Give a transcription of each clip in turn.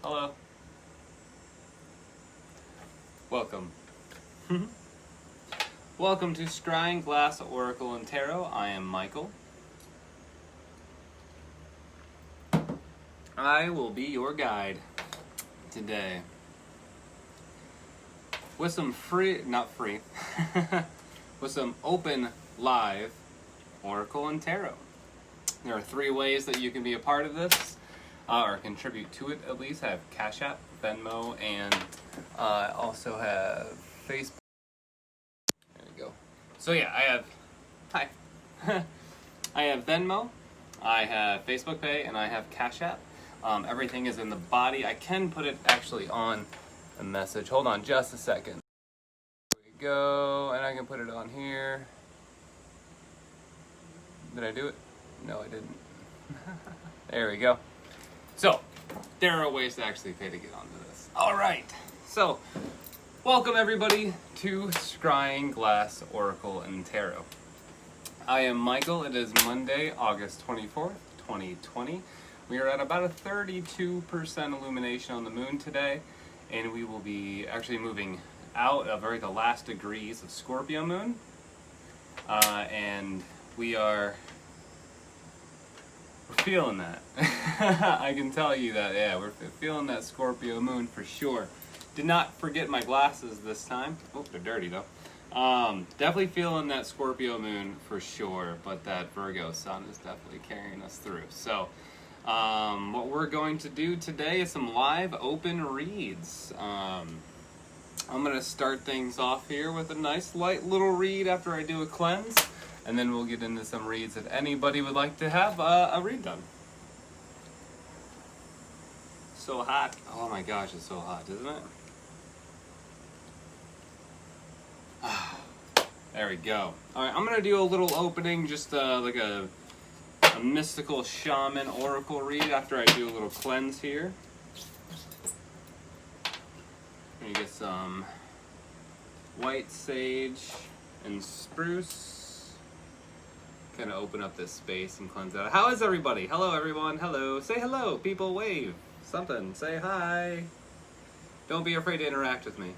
Hello. Welcome. Welcome to Scrying, Glass, Oracle, and Tarot. I am Michael. I will be your guide today with some with some open live Oracle and Tarot. There are 3 ways that you can be a part of this, or contribute to it at least. I have Cash App, Venmo, and I also have Facebook. There we go. So yeah, I have Venmo, I have Facebook Pay, and I have Cash App. Everything is in the body. I can put it actually on a message. Hold on just a second. There we go, and I can put it on here. Did I do it? No, I didn't. There we go. So, there are ways to actually pay to get onto this. Alright, so, welcome everybody to Scrying, Glass, Oracle, and Tarot. I am Michael. It is Monday, August 24th, 2020. We are at about a 32% illumination on the moon today, and we will be actually moving out of the last degrees of Scorpio moon. And we're feeling that. I can tell you that, yeah, we're feeling that Scorpio moon for sure. Did not forget my glasses this time. Oh, they're dirty though. Definitely feeling that Scorpio moon for sure, but that Virgo sun is definitely carrying us through. So, what we're going to do today is some live open reads. I'm going to start things off here with a nice light little read after I do a cleanse. And then we'll get into some reads if anybody would like to have a read done. So hot. Oh my gosh, it's so hot, isn't it? There we go. Alright, I'm going to do a little opening, just like a mystical shaman oracle read after I do a little cleanse here. I'm going to get some white sage and spruce. Kind of open up this space and cleanse out. How is everybody? Hello, everyone. Hello. Say hello. People wave. Something. Say hi. Don't be afraid to interact with me.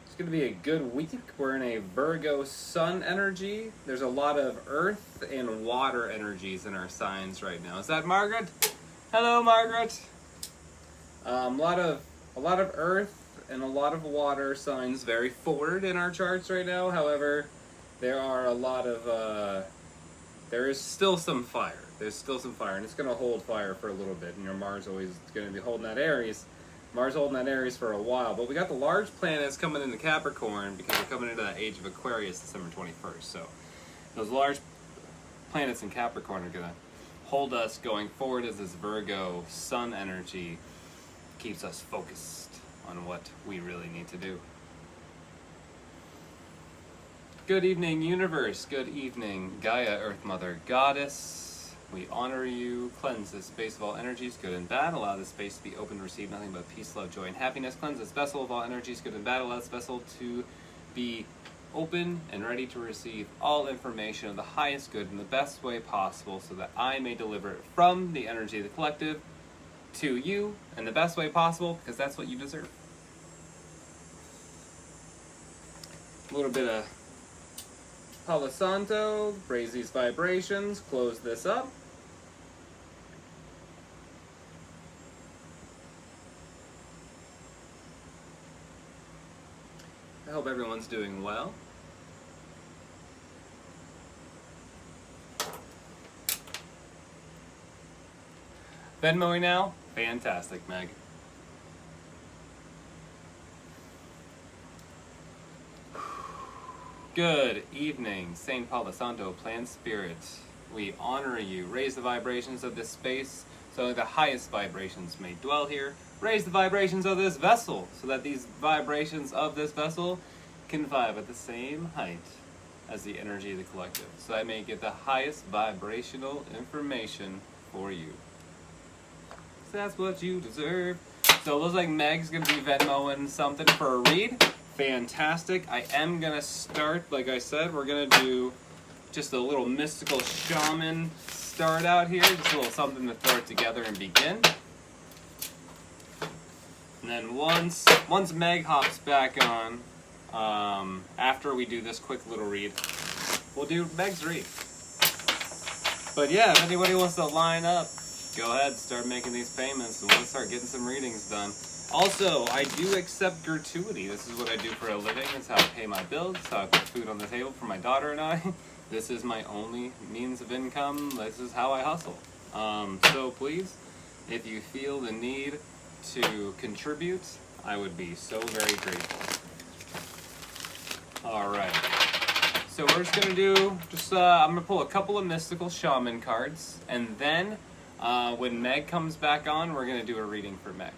It's going to be a good week. We're in a Virgo sun energy. There's a lot of earth and water energies in our signs right now. Is that Margaret? Hello, Margaret. A lot of earth and a lot of water signs very forward in our charts right now. However, there are a lot of, there is still some fire. There's still some fire, and it's going to hold fire for a little bit. And your Mars always going to be holding that Aries. Mars holding that Aries for a while. But we got the large planets coming into Capricorn because we're coming into that age of Aquarius December 21st. So those large planets in Capricorn are going to hold us going forward as this Virgo sun energy keeps us focused on what we really need to do. Good evening, universe. Good evening, Gaia, Earth Mother, Goddess. We honor you. Cleanse this space of all energies, good and bad. Allow this space to be open to receive nothing but peace, love, joy, and happiness. Cleanse this vessel of all energies, good and bad. Allow this vessel to be open and ready to receive all information of the highest good in the best way possible, so that I may deliver it from the energy of the collective to you in the best way possible, because that's what you deserve. A little bit of Palo Santo, raise these vibrations, close this up. I hope everyone's doing well. Venmoing now? Fantastic, Meg. Good evening, Saint Palo Santo, Plant Spirit. We honor you. Raise the vibrations of this space so that the highest vibrations may dwell here. Raise the vibrations of this vessel so that these vibrations of this vessel can vibe at the same height as the energy of the collective, so I may get the highest vibrational information for you. So that's what you deserve. So it looks like Meg's going to be Venmoing something for a read. Fantastic. I am going to start, like I said, we're going to do just a little mystical shaman start out here. Just a little something to throw it together and begin. And then once Meg hops back on, after we do this quick little read, we'll do Meg's read. But yeah, if anybody wants to line up, go ahead, start making these payments, and we'll start getting some readings done. Also, I do accept gratuity. This is what I do for a living. It's how I pay my bills. It's how I put food on the table for my daughter and I. This is my only means of income. This is how I hustle. So please, if you feel the need to contribute, I would be so very grateful. All right. So we're just gonna do I'm gonna pull a couple of mystical shaman cards, and then when Meg comes back on, we're gonna do a reading for Meg.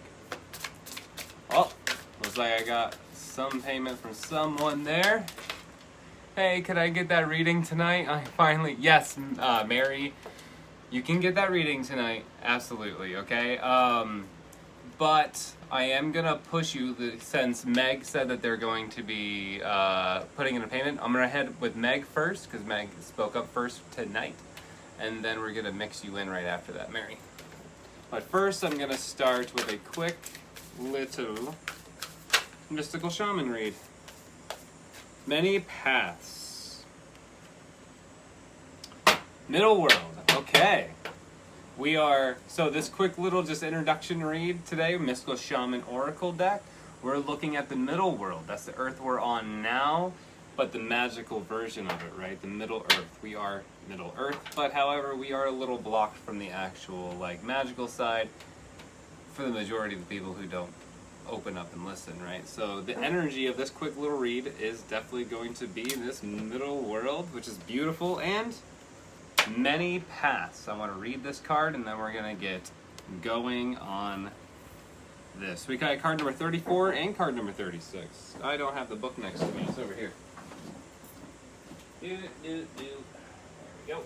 Oh, looks like I got some payment from someone there. Hey, could I get that reading tonight? Yes, Mary, you can get that reading tonight. Absolutely, okay? But I am gonna push you, since Meg said that they're going to be putting in a payment. I'm gonna head with Meg first, because Meg spoke up first tonight. And then we're gonna mix you in right after that, Mary. But first, I'm gonna start with a quick little mystical shaman read. Many paths. Middle world. Okay. So this quick little just introduction read today, mystical shaman oracle deck. We're looking at the middle world. That's the earth we're on now, but the magical version of it, right? The middle earth. We are middle earth, but however, we are a little blocked from the actual magical side for the majority of the people who don't open up and listen, right? So the energy of this quick little read is definitely going to be this middle world, which is beautiful, and many paths. I want to read this card, and then we're going to get going on this. We got card number 34 and card number 36. I don't have the book next to me. It's over here. There we go.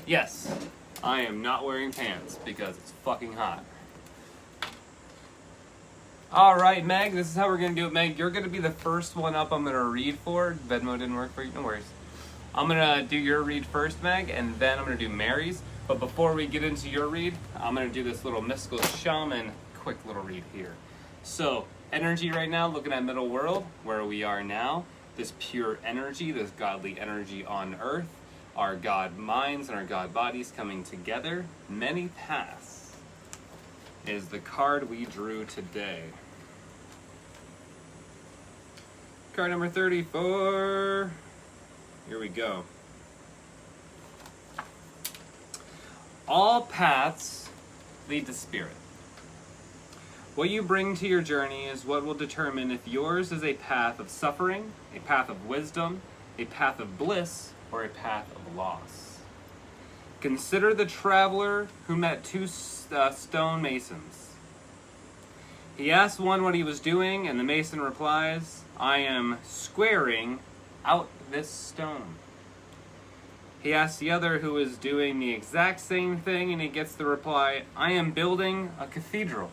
Yes, I am not wearing pants because it's fucking hot. Alright, Meg, this is how we're going to do it, Meg. You're going to be the first one up I'm going to read for. Venmo didn't work for you? No worries. I'm going to do your read first, Meg, and then I'm going to do Mary's. But before we get into your read, I'm going to do this little mystical shaman quick little read here. So, energy right now, looking at middle world, where we are now. This pure energy, this godly energy on earth. Our God minds and our God bodies coming together. Many paths is the card we drew today. Card number 34. Here we go. All paths lead to spirit. What you bring to your journey is what will determine if yours is a path of suffering, a path of wisdom, a path of bliss, or a path of loss. Consider the traveler who met two stone masons. He asked one what he was doing, and the mason replies, "I am squaring out this stone." He asks the other who is doing the exact same thing, and he gets the reply, "I am building a cathedral."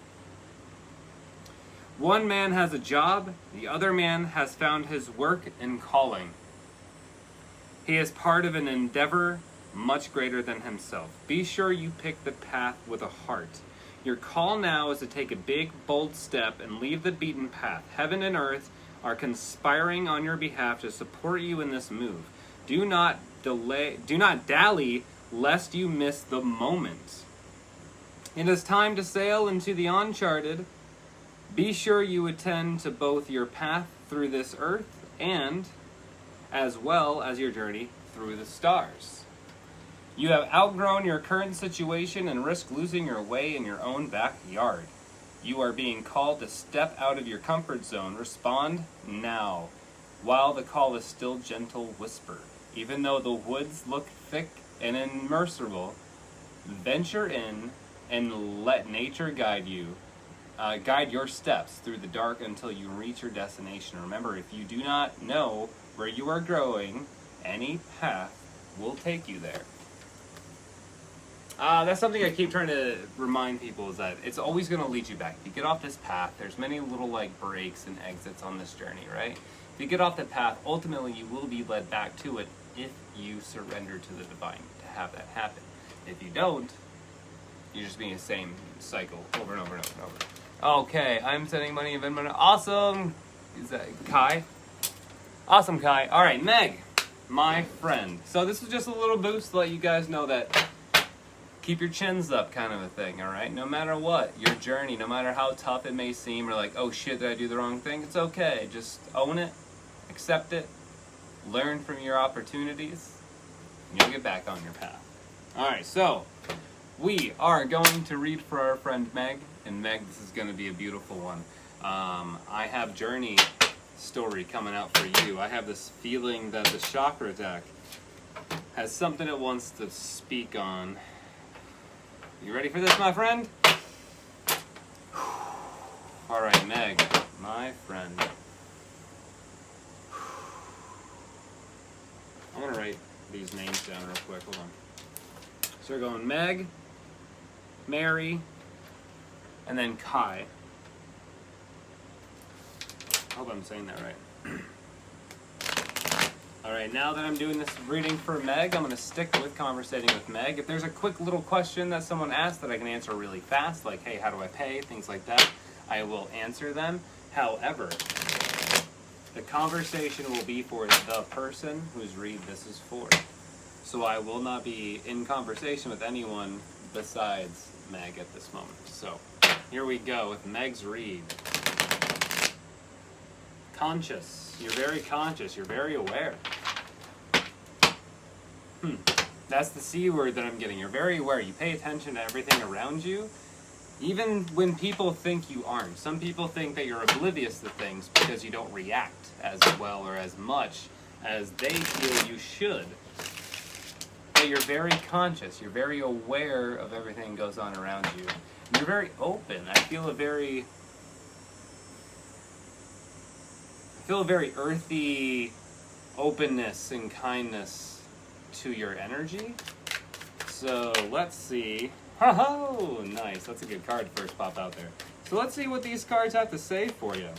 One man has a job, the other man has found his work and calling. He is part of an endeavor much greater than himself. Be sure you pick the path with a heart. Your call now is to take a big, bold step and leave the beaten path. Heaven and earth are conspiring on your behalf to support you in this move. Do not dally, lest you miss the moment. It is time to sail into the uncharted. Be sure you attend to both your path through this earth and as well as your journey through the stars. You have outgrown your current situation and risk losing your way in your own backyard. You are being called to step out of your comfort zone. Respond now, while the call is still gentle whisper. Even though the woods look thick and immersible, venture in and let nature guide you. Guide your steps through the dark until you reach your destination. Remember, if you do not know where you are going, any path will take you there. That's something I keep trying to remind people, is that it's always going to lead you back. If you get off this path, there's many little like breaks and exits on this journey, right? If you get off the path, ultimately you will be led back to it if you surrender to the divine to have that happen. If you don't, you're just being the same cycle over and over and over and over. Okay, I'm sending money in Venmo. Awesome! Is that Kai? Awesome, Kai. All right, Meg, my friend. So this is just a little boost to let you guys know that keep your chins up kind of a thing, all right? No matter what, your journey, no matter how tough it may seem, or like, oh shit, did I do the wrong thing? It's okay. Just own it, accept it, learn from your opportunities, and you'll get back on your path. All right, so we are going to read for our friend Meg, and Meg, this is going to be a beautiful one. I have Journey story coming out for you. I have this feeling that the chakra deck has something it wants to speak on. You ready for this, my friend? All right, Meg, my friend. I'm gonna write these names down real quick. Hold on. So we're going Meg, Mary, and then Kai. I hope I'm saying that right. All right, now that I'm doing this reading for Meg, I'm going to stick with conversating with Meg. If there's a quick little question that someone asked that I can answer really fast, like, hey, how do I pay, things like that, I will answer them. However, the conversation will be for the person whose read this is for. So I will not be in conversation with anyone besides Meg at this moment. So here we go with Meg's read. Conscious. You're very conscious. You're very aware. That's the C word that I'm getting. You're very aware. You pay attention to everything around you, even when people think you aren't. Some people think that you're oblivious to things because you don't react as well or as much as they feel you should. But you're very conscious. You're very aware of everything that goes on around you. And you're very open. I feel a very earthy openness and kindness to your energy. So let's see. Oh, nice. That's a good card to first pop out there. So let's see what these cards have to say for you.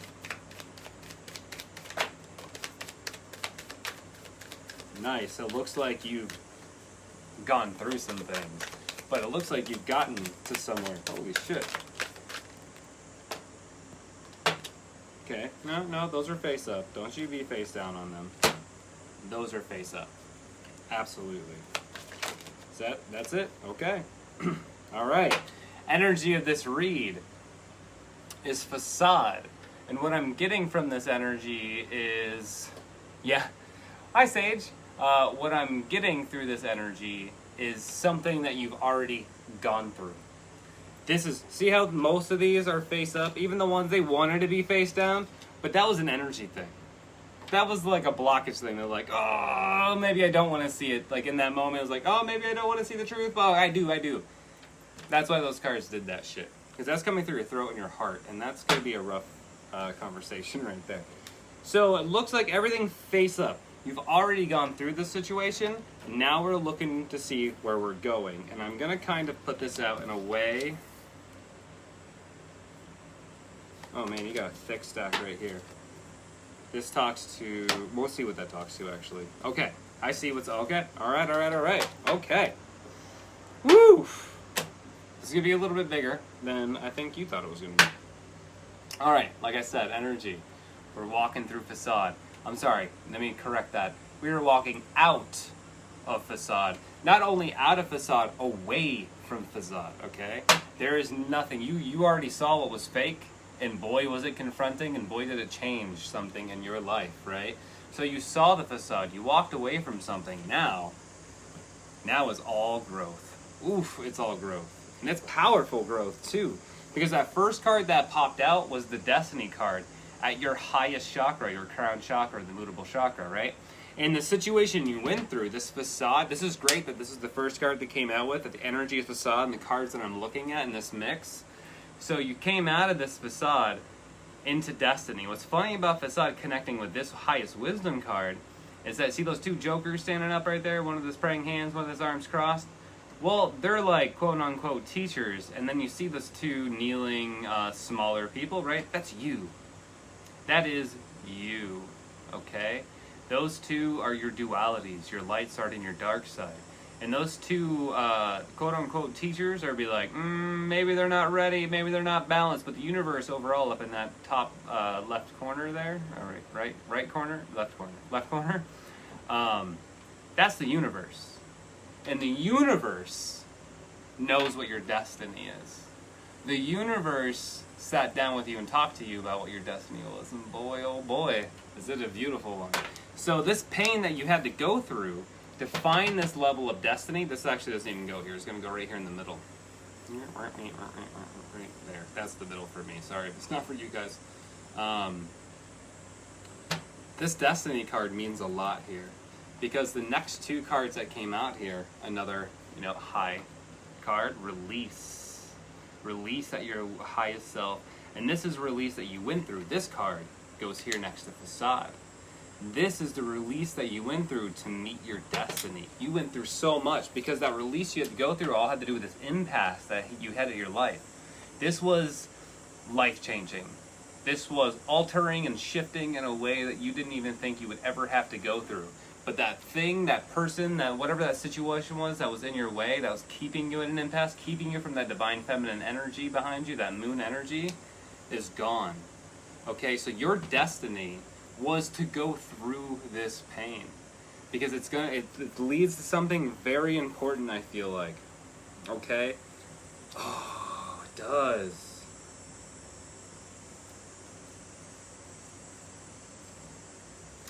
Nice. It looks like you've gone through some things, but it looks like you've gotten to somewhere. Holy shit. Okay, no, those are face up. Don't you be face down on them. Those are face up. Absolutely. That's it? Okay. All right. Energy of this read is facade. And what I'm getting from this energy is, yeah. Hi, Sage. What I'm getting through this energy is something that you've already gone through. This is, see how most of these are face up? Even the ones they wanted to be face down? But that was an energy thing. That was like a blockage thing. They're like, oh, maybe I don't want to see it. Like in that moment, it was like, oh, maybe I don't want to see the truth. But I do. That's why those cards did that shit. Because that's coming through your throat and your heart. And that's going to be a rough conversation right there. So it looks like everything face up. You've already gone through this situation. Now we're looking to see where we're going. And I'm going to kind of put this out in a way. Oh man, you got a thick stack right here. This talks to, we'll see what that talks to actually. Okay, I see what's, okay. All right. Okay. Woo! This is gonna be a little bit bigger than I think you thought it was gonna be. All right, like I said, energy. We're walking through facade. I'm sorry, let me correct that. We are walking out of facade. Not only out of facade, away from facade, okay? There is nothing, you already saw what was fake. And boy, was it confronting, and boy, did it change something in your life, right? So you saw the facade, you walked away from something. Now is all growth. Oof, it's all growth. And it's powerful growth, too. Because that first card that popped out was the Destiny card at your highest chakra, your crown chakra, the mutable chakra, right? And the situation you went through, this facade, this is great that this is the first card that came out with, that the energy is facade, and the cards that I'm looking at in this mix. So you came out of this facade into destiny. What's funny about facade connecting with this highest wisdom card is that, see those two jokers standing up right there? One of his praying hands, one of his arms crossed? Well, they're like quote-unquote teachers, and then you see those two kneeling, smaller people, right? That's you. That is you, okay? Those two are your dualities, your light side and your dark side. And those two quote-unquote teachers are be like, maybe they're not ready, maybe they're not balanced, but the universe overall up in that top left corner there, all right corner, left corner, that's the universe. And the universe knows what your destiny is. The universe sat down with you and talked to you about what your destiny was. And boy, oh boy, is it a beautiful one. So this pain that you had to go through to find this level of destiny, this actually doesn't even go here. It's going to go right here in the middle. Right there. That's the middle for me. Sorry, it's not for you guys. This destiny card means a lot here. Because the next two cards that came out here, another, high card, release. Release at your highest self. And this is release that you went through. This card goes here next to facade. This is the release that you went through to meet your destiny. You went through so much because that release you had to go through all had to do with this impasse that you had in your life. This was life-changing. This was altering and shifting in a way that you didn't even think you would ever have to go through. But that thing, that person, that whatever that situation was that was in your way, that was keeping you in an impasse, keeping you from that divine feminine energy behind you, that moon energy, is gone. Okay, so your destiny was to go through this pain. Because it leads to something very important, I feel like. Okay? Oh, it does.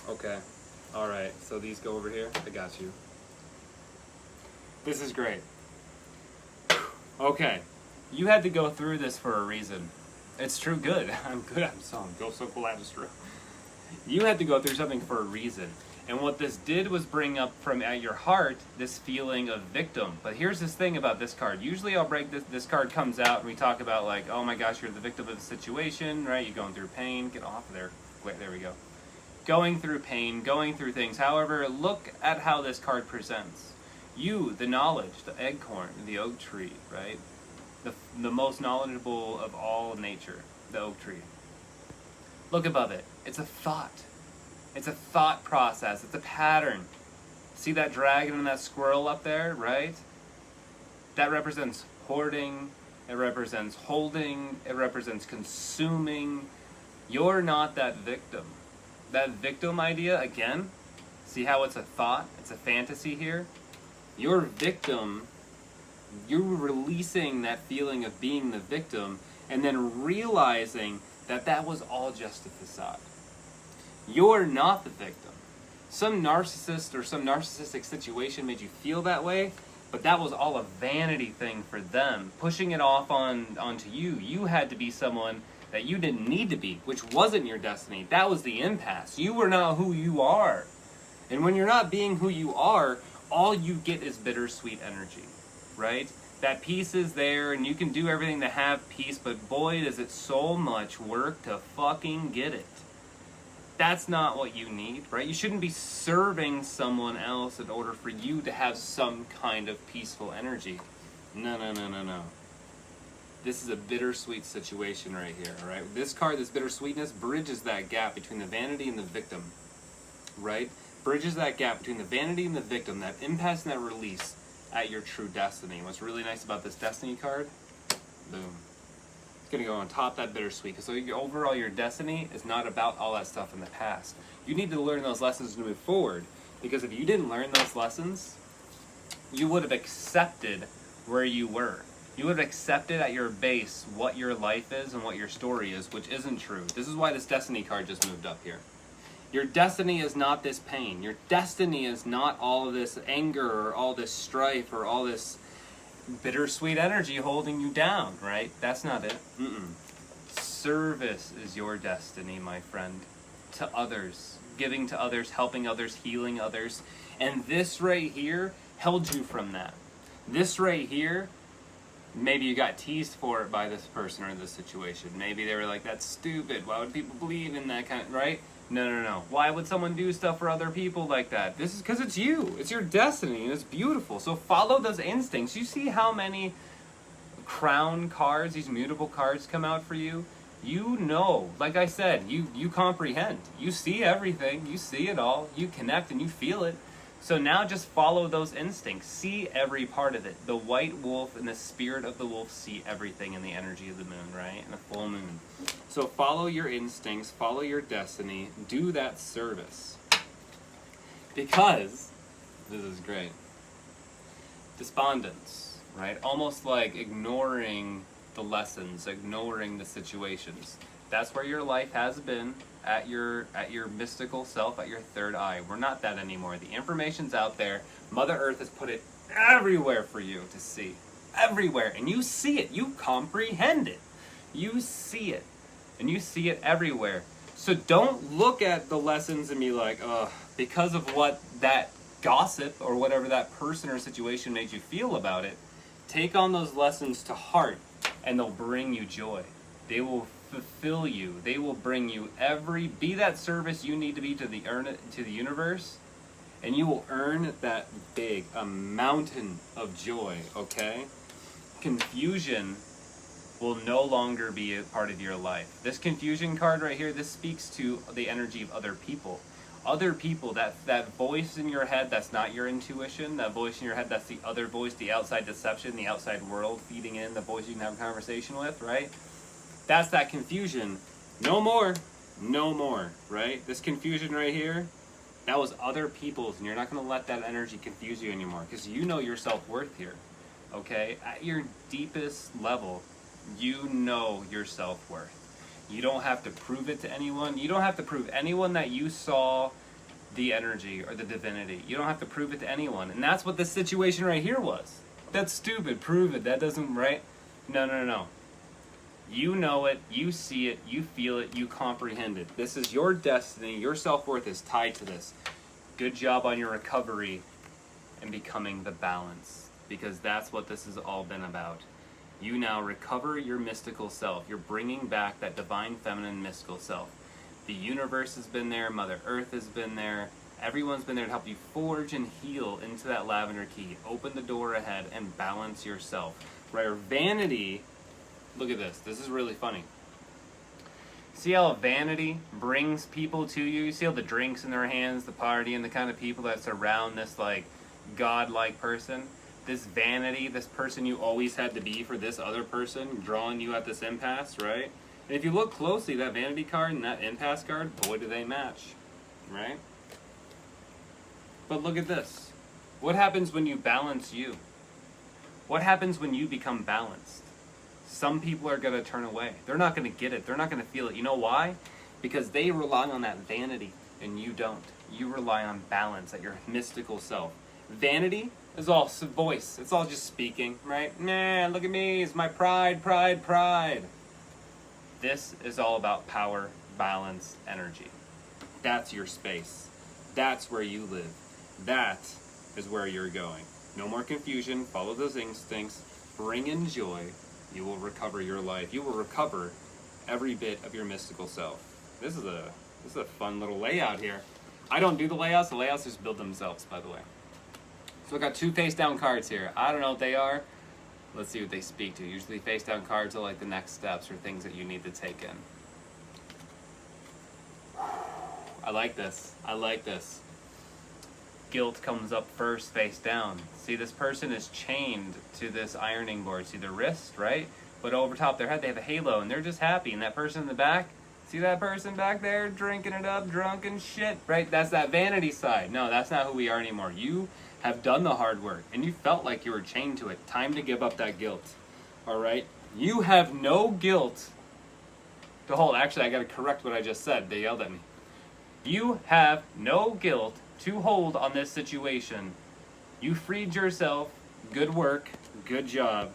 Okay. Alright, so these go over here. I got you. This is great. Okay. You had to go through this for a reason. It's true, good. I'm good. I'm so cool. That is true. You had to go through something for a reason. And what this did was bring up from at your heart this feeling of victim. But here's this thing about this card. Usually I'll break this card comes out and we talk about like, oh my gosh, you're the victim of the situation, right? You're going through pain. Get off of there. Wait, there we go. Going through pain, going through things. However, look at how this card presents. You, the knowledge, the acorn, the oak tree, right? The most knowledgeable of all nature, the oak tree. Look above it. It's a thought. It's a thought process. It's a pattern. See that dragon and that squirrel up there, right? That represents hoarding. It represents holding. It represents consuming. You're not that victim. That victim idea, again, see how it's a thought? It's a fantasy here? Your victim, you're releasing that feeling of being the victim and then realizing that that was all just a facade. You're not the victim. Some narcissist or some narcissistic situation made you feel that way, but that was all a vanity thing for them, pushing it off onto you. You had to be someone that you didn't need to be, which wasn't your destiny. That was the impasse. You were not who you are. And when you're not being who you are, all you get is bittersweet energy, right? That peace is there, and you can do everything to have peace, but boy, does it so much work to fucking get it. That's not what you need, right? You shouldn't be serving someone else in order for you to have some kind of peaceful energy. No. This is a bittersweet situation right here, all right? This card, this bittersweetness, bridges that gap between the vanity and the victim, right? Bridges that gap between the vanity and the victim, that impasse and that release at your true destiny. What's really nice about this destiny card, boom. It's going to go on top that bittersweet. So overall, your destiny is not about all that stuff in the past. You need to learn those lessons to move forward. Because if you didn't learn those lessons, you would have accepted where you were. You would have accepted at your base what your life is and what your story is, which isn't true. This is why this destiny card just moved up here. Your destiny is not this pain. Your destiny is not all of this anger or all this strife or all this bittersweet energy holding you down, right? That's not it. Service is your destiny, my friend. To others. Giving to others, helping others, healing others. And this right here held you from that. This right here Maybe you got teased for it by this person or this situation. Maybe they were like, that's stupid. Why would people believe in that kind of, right? No. Why would someone do stuff for other people like that? This is because it's you. It's your destiny, and it's beautiful. So follow those instincts. You see how many crown cards, these mutable cards come out for you? You know, like I said, you comprehend. You see everything. You see it all. You connect and you feel it. So now just follow those instincts. See every part of it. The white wolf and the spirit of the wolf see everything in the energy of the moon, right? And the full moon. So follow your instincts, follow your destiny, do that service. Because, this is great, despondence, right? Almost like ignoring the lessons, ignoring the situations. That's where your life has been. At your mystical self, at your third eye. We're not that anymore. The information's out there. Mother Earth has put it everywhere for you to see. Everywhere. And you see it. You comprehend it. You see it. And you see it everywhere. So don't look at the lessons and be like, ugh, because of what that gossip or whatever that person or situation made you feel about it. Take on those lessons to heart and they'll bring you joy. They will fulfill you. They will bring you be that service you need to be to the universe, and you will earn that a mountain of joy, okay? Confusion will no longer be a part of your life. This confusion card right here, this speaks to the energy of other people. Other people, that voice in your head that's not your intuition, that voice in your head that's the other voice, the outside deception, the outside world feeding in, the voice you can have a conversation with, right? That's that confusion. No more, right? This confusion right here, that was other people's, and you're not going to let that energy confuse you anymore because you know your self-worth here, okay? At your deepest level, you know your self-worth. You don't have to prove it to anyone. You don't have to prove anyone that you saw the energy or the divinity. You don't have to prove it to anyone. And that's what this situation right here was. That's stupid. Prove it. That doesn't, right? No. You know it, you see it, you feel it, you comprehend it. This is your destiny, your self-worth is tied to this. Good job on your recovery and becoming the balance, because that's what this has all been about. You now recover your mystical self. You're bringing back that divine feminine mystical self. The universe has been there, Mother Earth has been there, everyone's been there to help you forge and heal into that lavender key. Open the door ahead and balance yourself. Right? Or vanity. Look at this. This is really funny. See how vanity brings people to you? You see all the drinks in their hands, the party, and the kind of people that surround this like godlike person? This vanity, this person you always had to be for this other person, drawing you at this impasse, right? And if you look closely, that vanity card and that impasse card, boy do they match, right? But look at this. What happens when you balance you? What happens when you become balanced? Some people are going to turn away. They're not going to get it. They're not going to feel it. You know why? Because they rely on that vanity, and you don't. You rely on balance, at your mystical self. Vanity is all voice. It's all just speaking, right? Nah, look at me. It's my pride. This is all about power, balance, energy. That's your space. That's where you live. That is where you're going. No more confusion. Follow those instincts. Bring in joy. You will recover your life. You will recover every bit of your mystical self. This is a fun little layout here. I don't do the layouts. The layouts just build themselves, by the way. So I got 2 face down cards here. I don't know what they are. Let's see what they speak to. Usually face down cards are like the next steps or things that you need to take in. I like this. Guilt comes up first, face down. See, this person is chained to this ironing board. See the wrist, right? But over top their head, they have a halo, and they're just happy. And that person in the back, see that person back there drinking it up, drunk and shit, right? That's that vanity side. No, that's not who we are anymore. You have done the hard work, and you felt like you were chained to it. Time to give up that guilt, all right? You have no guilt to hold. Actually, I got to correct what I just said. They yelled at me. You have no guilt to hold on this situation. You freed yourself. Good work. Good job.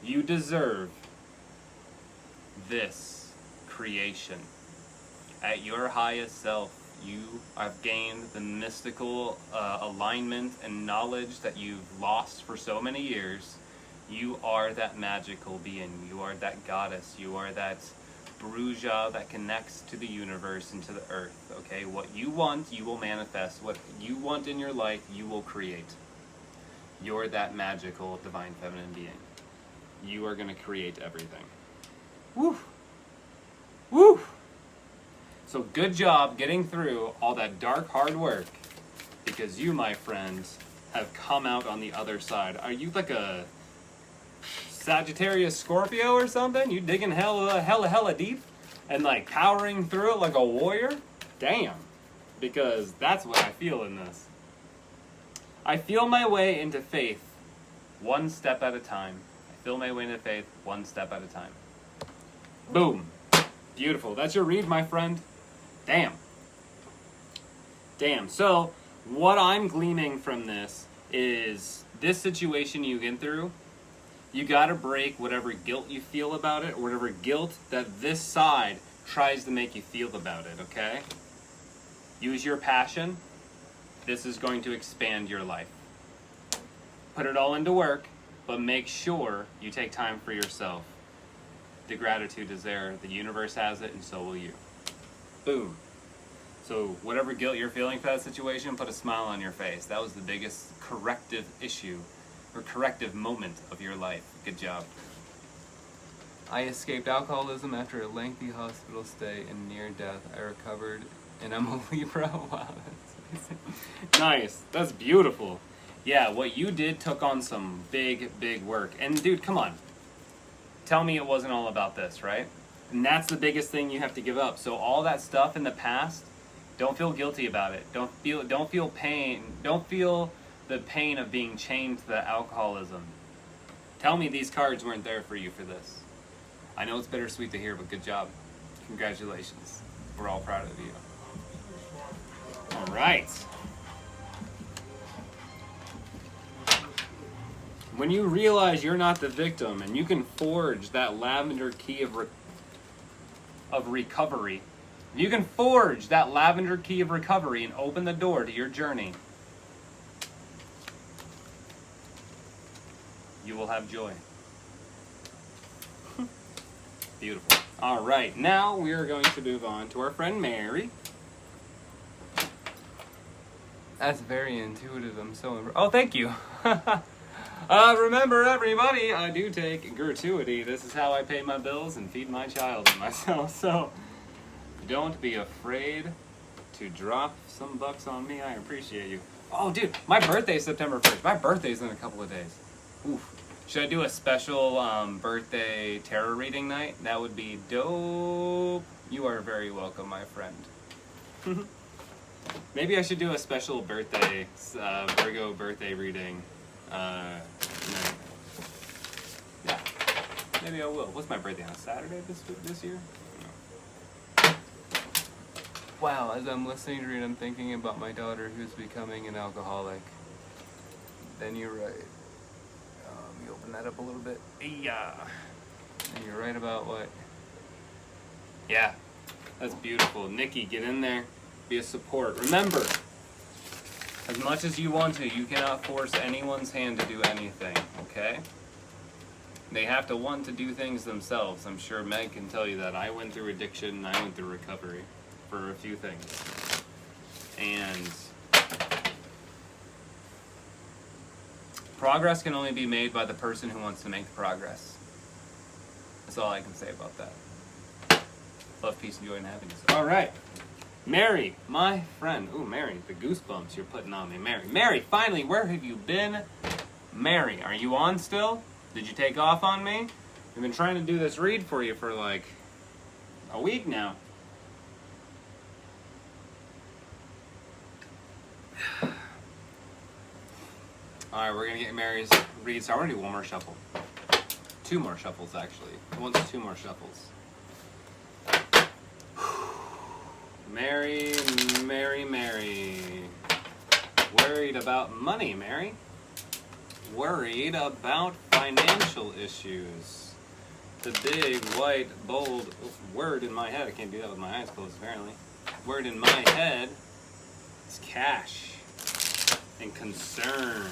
You deserve this creation. At your highest self, you have gained the mystical alignment and knowledge that you've lost for so many years. You are that magical being. You are that goddess. You are that bruja that connects to the universe and to the earth, okay? What you want, you will manifest. What you want in your life, you will create. You're that magical, divine feminine being. You are going to create everything. Woo! Woo! So good job getting through all that dark, hard work, because you, my friends, have come out on the other side. Are you like a Sagittarius Scorpio or something? You digging hella deep and like powering through it like a warrior? Damn. Because that's what I feel in this. I feel my way into faith one step at a time. I feel my way into faith one step at a time. Boom. Beautiful. That's your read, my friend. Damn. Damn. So, what I'm gleaming from this is this situation you get through, you gotta break whatever guilt you feel about it, or whatever guilt that this side tries to make you feel about it, okay? Use your passion. This is going to expand your life. Put it all into work, but make sure you take time for yourself. The gratitude is there. The universe has it, and so will you. Boom. So whatever guilt you're feeling for that situation, put a smile on your face. That was the biggest corrective issue or corrective moment of your life. Good job. I escaped alcoholism after a lengthy hospital stay and near death. I recovered and I'm a Libra. Wow, that's amazing. Nice. That's beautiful. Yeah, what you did took on some big work. And dude, come on. Tell me it wasn't all about this, right? And that's the biggest thing you have to give up. So all that stuff in the past, don't feel guilty about it. Don't feel pain. Don't feel the pain of being chained to the alcoholism. Tell me these cards weren't there for you for this. I know it's bittersweet to hear, but good job. Congratulations. We're all proud of you. All right. When you realize you're not the victim and you can forge that lavender key of recovery, you can forge that lavender key of recovery and open the door to your journey, you will have joy. Beautiful. All right, now we are going to move on to our friend Mary. That's very intuitive. I'm so oh, thank you. Remember, everybody, I do take gratuity. This is how I pay my bills and feed my child and myself. So don't be afraid to drop some bucks on me. I appreciate you. Oh, dude, my birthday's September 1st. My birthday's in a couple of days. Oof. Should I do a special birthday tarot reading night? That would be dope. You are very welcome, my friend. Maybe I should do a special birthday, Virgo birthday reading. Yeah, maybe I will. What's my birthday, on a Saturday this year? No. Wow, as I'm listening to it, I'm thinking about my daughter who's becoming an alcoholic. Then you're right. Let me open that up a little bit. Yeah. And you're right about what? Yeah, that's beautiful. Nikki, get in there. Be a support. Remember, as much as you want to, you cannot force anyone's hand to do anything, okay? They have to want to do things themselves. I'm sure Meg can tell you that. I went through addiction and I went through recovery for a few things. And progress can only be made by the person who wants to make the progress. That's all I can say about that. Love, peace, and joy, and happiness. All right. Mary, my friend. Ooh, Mary, the goosebumps you're putting on me. Mary, finally, where have you been? Mary, are you on still? Did you take off on me? We've been trying to do this read for you for like a week now. Alright, we're going to get Mary's read. So I'm going to do one more shuffle. Two more shuffles, actually. I want 2 more shuffles. Mary. Worried about money, Mary. Worried about financial issues. The big, white, bold word in my head, I can't do that with my eyes closed apparently. Word in my head is cash and concern.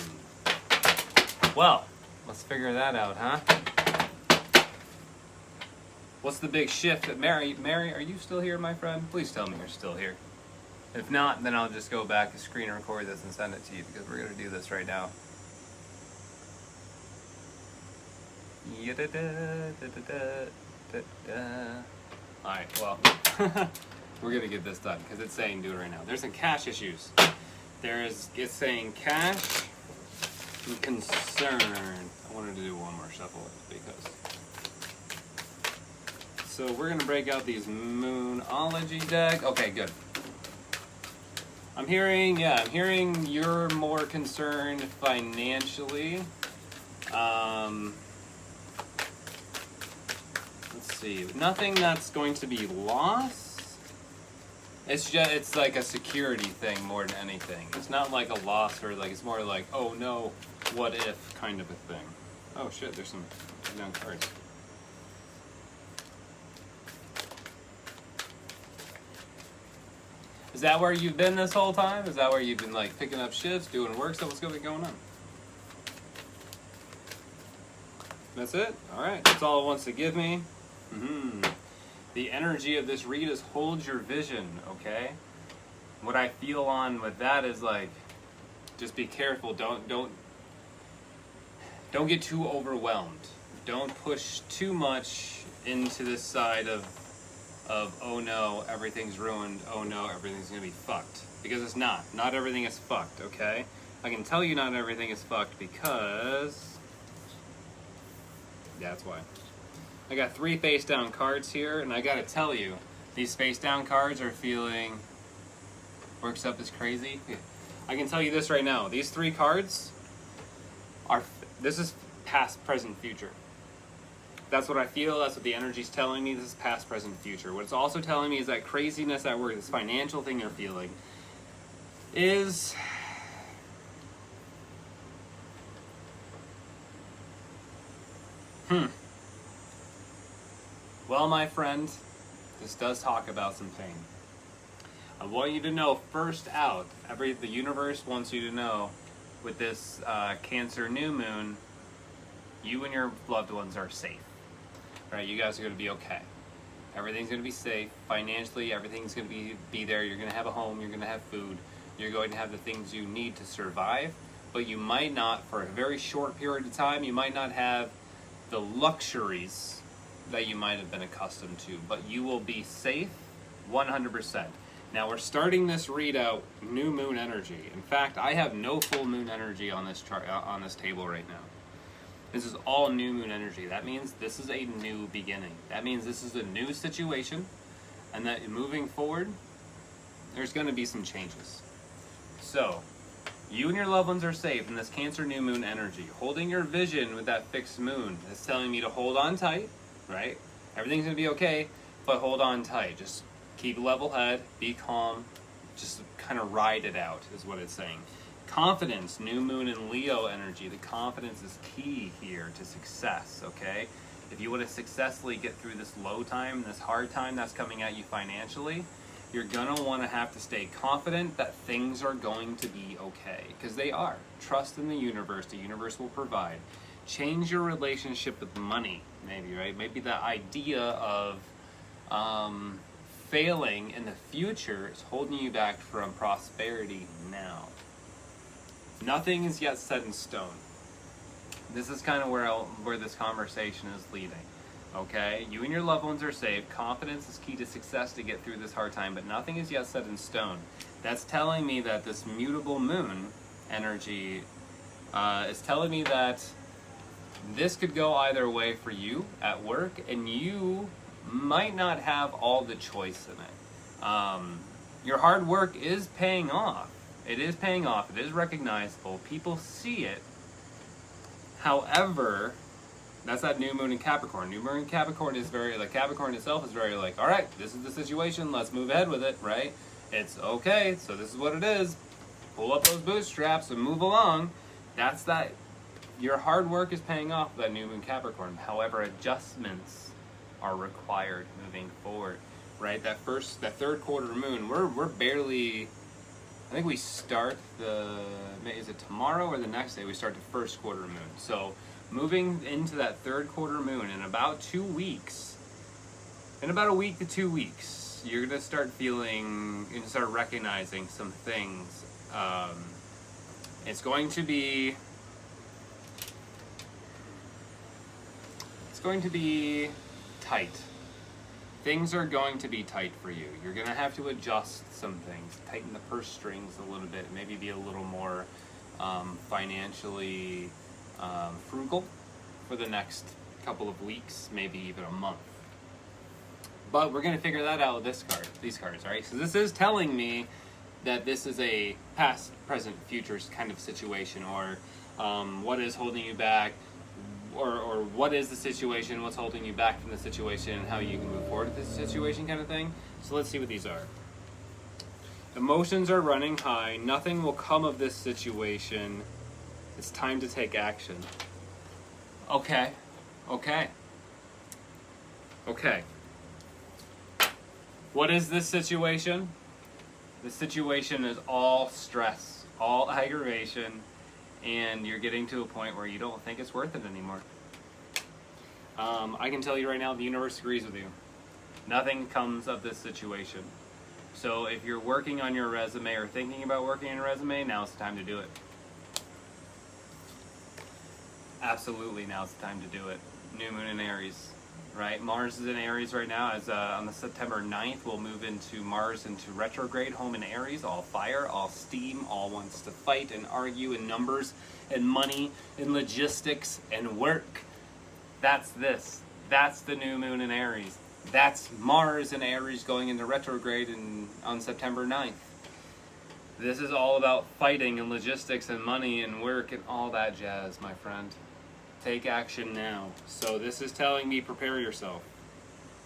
Well, Let's figure that out, huh? What's the big shift that Mary, are you still here, my friend? Please tell me you're still here. If not, then I'll just go back and screen record this and send it to you because we're going to do this right now. Alright, well, we're going to get this done because it's saying do it right now. There's some cash issues. It's saying cash and concern. I wanted to do one more shuffle because... So we're going to break out these Moonology deck. Okay, good. I'm hearing you're more concerned financially. Let's see. Nothing that's going to be lost. It's like a security thing more than anything. It's not like a loss or like, it's more like, oh no, what if kind of a thing. Oh shit, there's some down cards. Is that where you've been this whole time? Is that where you've been like picking up shifts, doing work? So what's going to be going on? That's it? Alright, that's all it wants to give me. The energy of this read is hold your vision, okay? What I feel on with that is like, just be careful. Don't get too overwhelmed. Don't push too much into this side of oh no, everything's ruined, oh no, everything's gonna be fucked. Because it's not. Not everything is fucked, okay? I can tell you not everything is fucked because... Yeah, that's why. I got 3 face down cards here, and I gotta tell you, these face down cards are feeling... works up as crazy. I can tell you this right now, these 3 cards are... This is past, present, future. That's what I feel, that's what the energy's telling me, this is past, present, future. What it's also telling me is that craziness at work, this financial thing you're feeling, is... Well, my friend, this does talk about some pain. I want you to know, first out, the universe wants you to know, with this Cancer new moon, you and your loved ones are safe. Right, you guys are going to be okay. Everything's going to be safe. Financially, everything's going to be there. You're going to have a home. You're going to have food. You're going to have the things you need to survive. But you might not, for a very short period of time, you might not have the luxuries that you might have been accustomed to. But you will be safe 100%. Now, we're starting this readout, new moon energy. In fact, I have no full moon energy on this chart, on this table right now. This is all new moon energy. That means this is a new beginning. That means this is a new situation, and that moving forward, there's going to be some changes. So, you and your loved ones are safe in this Cancer new moon energy. Holding your vision with that fixed moon is telling me to hold on tight, right? Everything's going to be okay, but hold on tight. Just keep a level head, be calm, just kind of ride it out is what it's saying. Confidence, new moon and Leo energy. The confidence is key here to success, okay? If you want to successfully get through this low time, this hard time that's coming at you financially, you're going to want to have to stay confident that things are going to be okay. Because they are. Trust in the universe will provide. Change your relationship with money, maybe, right? Maybe the idea of failing in the future is holding you back from prosperity now. Nothing is yet set in stone. This is kind of where this conversation is leading. Okay? You and your loved ones are safe. Confidence is key to success to get through this hard time, but nothing is yet set in stone. That's telling me that this mutable moon energy is telling me that this could go either way for you at work, and you might not have all the choice in it. Your hard work is paying off. It is paying off. It is recognizable. People see it. However, that's that new moon in Capricorn. New moon in Capricorn is very, like, Capricorn itself is very like, all right, this is the situation. Let's move ahead with it, right? It's okay. So this is what it is. Pull up those bootstraps and move along. That's that. Your hard work is paying off with that new moon Capricorn. However, adjustments are required moving forward, right? That third quarter moon, we're barely... I think we start is it tomorrow or the next day? We start the first quarter moon. So moving into that third quarter moon in about 2 weeks. In about a week to 2 weeks, you're going to start feeling, you're going to start recognizing some things. It's going to be tight. Things are going to be tight for you. You're going to have to adjust some things, tighten the purse strings a little bit, maybe be a little more financially frugal for the next couple of weeks, maybe even a month. But we're going to figure that out with these cards, right? So this is telling me that this is a past, present, futures kind of situation, or what is holding you back, or what is the situation, what's holding you back from the situation, and how you can move forward with this situation kind of thing. So let's see what these are. Emotions are running high. Nothing will come of this situation. It's time to take action. Okay. What is this situation? This situation is all stress, all aggravation, and you're getting to a point where you don't think it's worth it anymore. I can tell you right now, the universe agrees with you. Nothing comes of this situation. So if you're working on your resume or thinking about working on a resume, now's the time to do it. Absolutely, now's the time to do it. New moon in Aries, right? Mars is in Aries right now. As on the September 9th, we'll move into Mars into retrograde, home in Aries, all fire, all steam, all wants to fight and argue and numbers and money and logistics and work. That's this. That's the new moon in Aries. That's Mars in Aries going into retrograde on September 9th. This is all about fighting and logistics and money and work and all that jazz, my friend. Take action now. So this is telling me prepare yourself.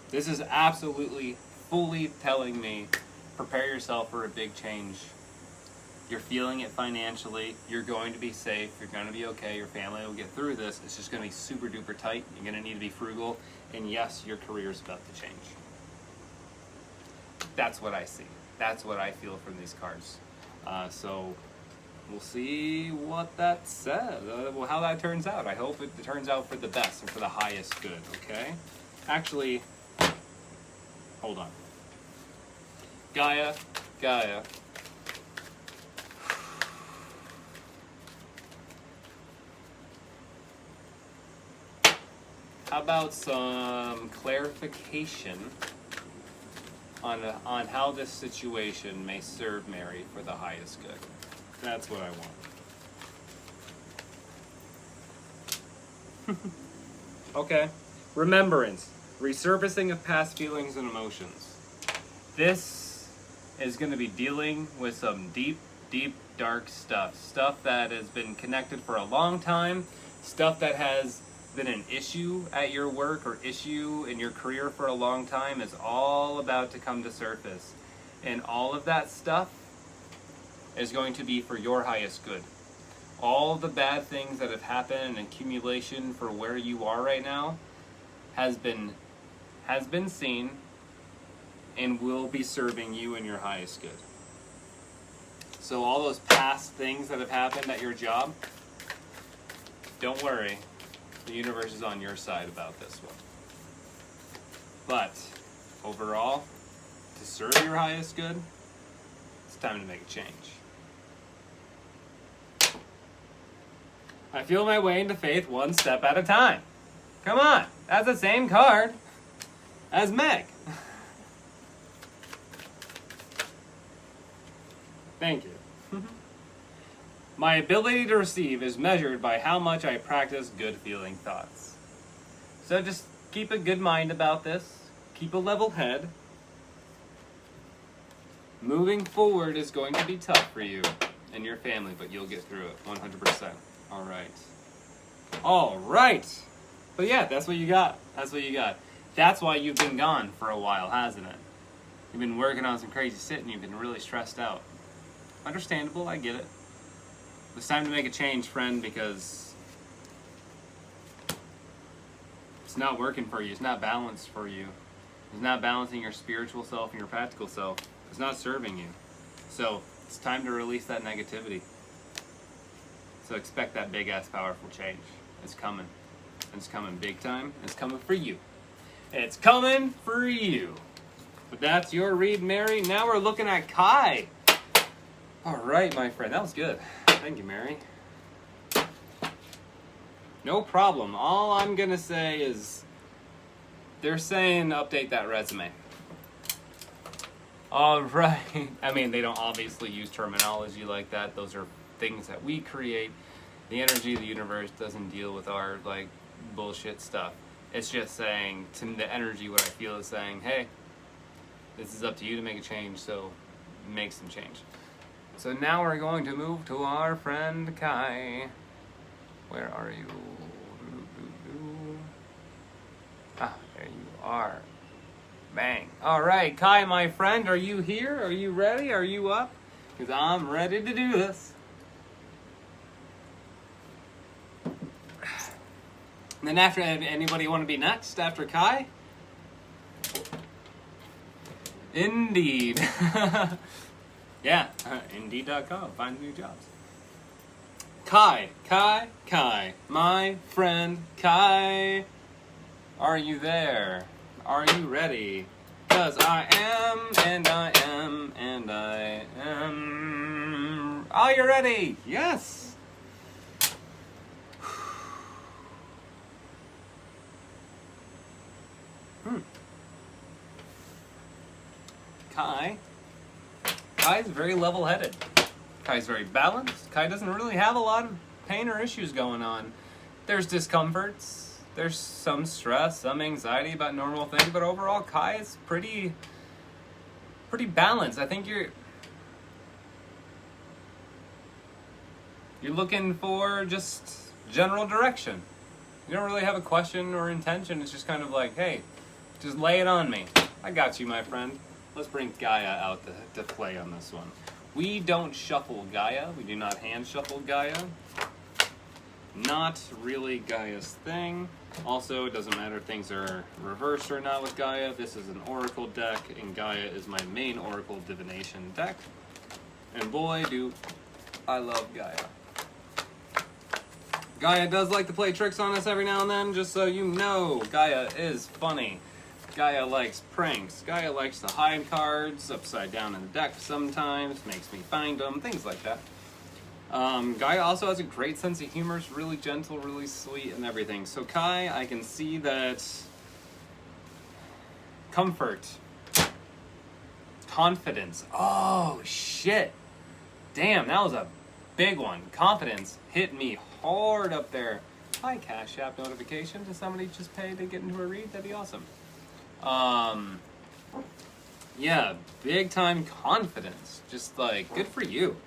This is absolutely, fully telling me prepare yourself for a big change. You're feeling it financially. You're going to be safe. You're going to be okay. Your family will get through this. It's just going to be super duper tight. You're going to need to be frugal. And yes, your career is about to change. That's what I see. That's what I feel from these cards. So we'll see what that says, how that turns out. I hope it turns out for the best and for the highest good, okay? Actually, hold on. Gaia. How about some clarification on how this situation may serve Mary for the highest good? That's what I want. Okay. Remembrance. Resurfacing of past feelings and emotions. This is going to be dealing with some deep, dark stuff. Stuff that has been connected for a long time. Stuff that has been an issue at your work or issue in your career for a long time is all about to come to surface. And all of that stuff is going to be for your highest good. All the bad things that have happened and accumulation for where you are right now has been seen and will be serving you in your highest good. So all those past things that have happened at your job, don't worry. The universe is on your side about this one. But overall, to serve your highest good, it's time to make a change. I feel my way into faith one step at a time. Come on, that's the same card as Meg. Thank you. My ability to receive is measured by how much I practice good feeling thoughts. So just keep a good mind about this. Keep a level head. Moving forward is going to be tough for you and your family, but you'll get through it 100%. All right. But yeah, that's what you got. That's why you've been gone for a while, hasn't it? You've been working on some crazy shit and you've been really stressed out. Understandable, I get it. It's time to make a change, friend, because it's not working for you. It's not balanced for you. It's not balancing your spiritual self and your practical self. It's not serving you. So it's time to release that negativity. So expect that big-ass powerful change. It's coming. It's coming big time. It's coming for you. It's coming for you. But that's your read, Mary. Now we're looking at Kai. All right, my friend. That was good. Thank you, Mary. No problem. All I'm going to say is they're saying update that resume. All right. I mean, they don't obviously use terminology like that. Those are things that we create. The energy of the universe doesn't deal with our, like, bullshit stuff. It's just saying, to the energy, what I feel is saying, hey, this is up to you to make a change, so make some change. So now we're going to move to our friend Kai. Where are you? Ah, there you are. Bang. All right, Kai, my friend, are you here? Are you ready? Are you up? Because I'm ready to do this. And then after, anybody want to be next after Kai? Indeed. Yeah, Indeed.com, find new jobs. Kai, my friend Kai. Are you there? Are you ready? 'Cause I am, and I am, and I am. Are you ready? Yes. Kai's very level-headed. Kai's very balanced. Kai doesn't really have a lot of pain or issues going on. There's discomforts. There's some stress, some anxiety about normal things, but overall, Kai is pretty balanced. I think you're looking for just general direction. You don't really have a question or intention. It's just kind of like, hey, just lay it on me. I got you, my friend. Let's bring Gaia out to play on this one. We don't shuffle Gaia. We do not hand shuffle Gaia. Not really Gaia's thing. Also, it doesn't matter if things are reversed or not with Gaia. This is an oracle deck, and Gaia is my main oracle divination deck. And boy, do I love Gaia. Gaia does like to play tricks on us every now and then, just so you know. Gaia is funny. Gaia likes pranks. Gaia likes to hide cards upside down in the deck sometimes, makes me find them, things like that. Gaia also has a great sense of humor. It's really gentle, really sweet, and everything. So Kai, I can see that comfort, confidence. Oh, shit. Damn, that was a big one. Confidence hit me hard up there. Hi, Cash App notification. Does somebody just pay to get into a read? That'd be awesome. Yeah, big time confidence. Just like, good for you.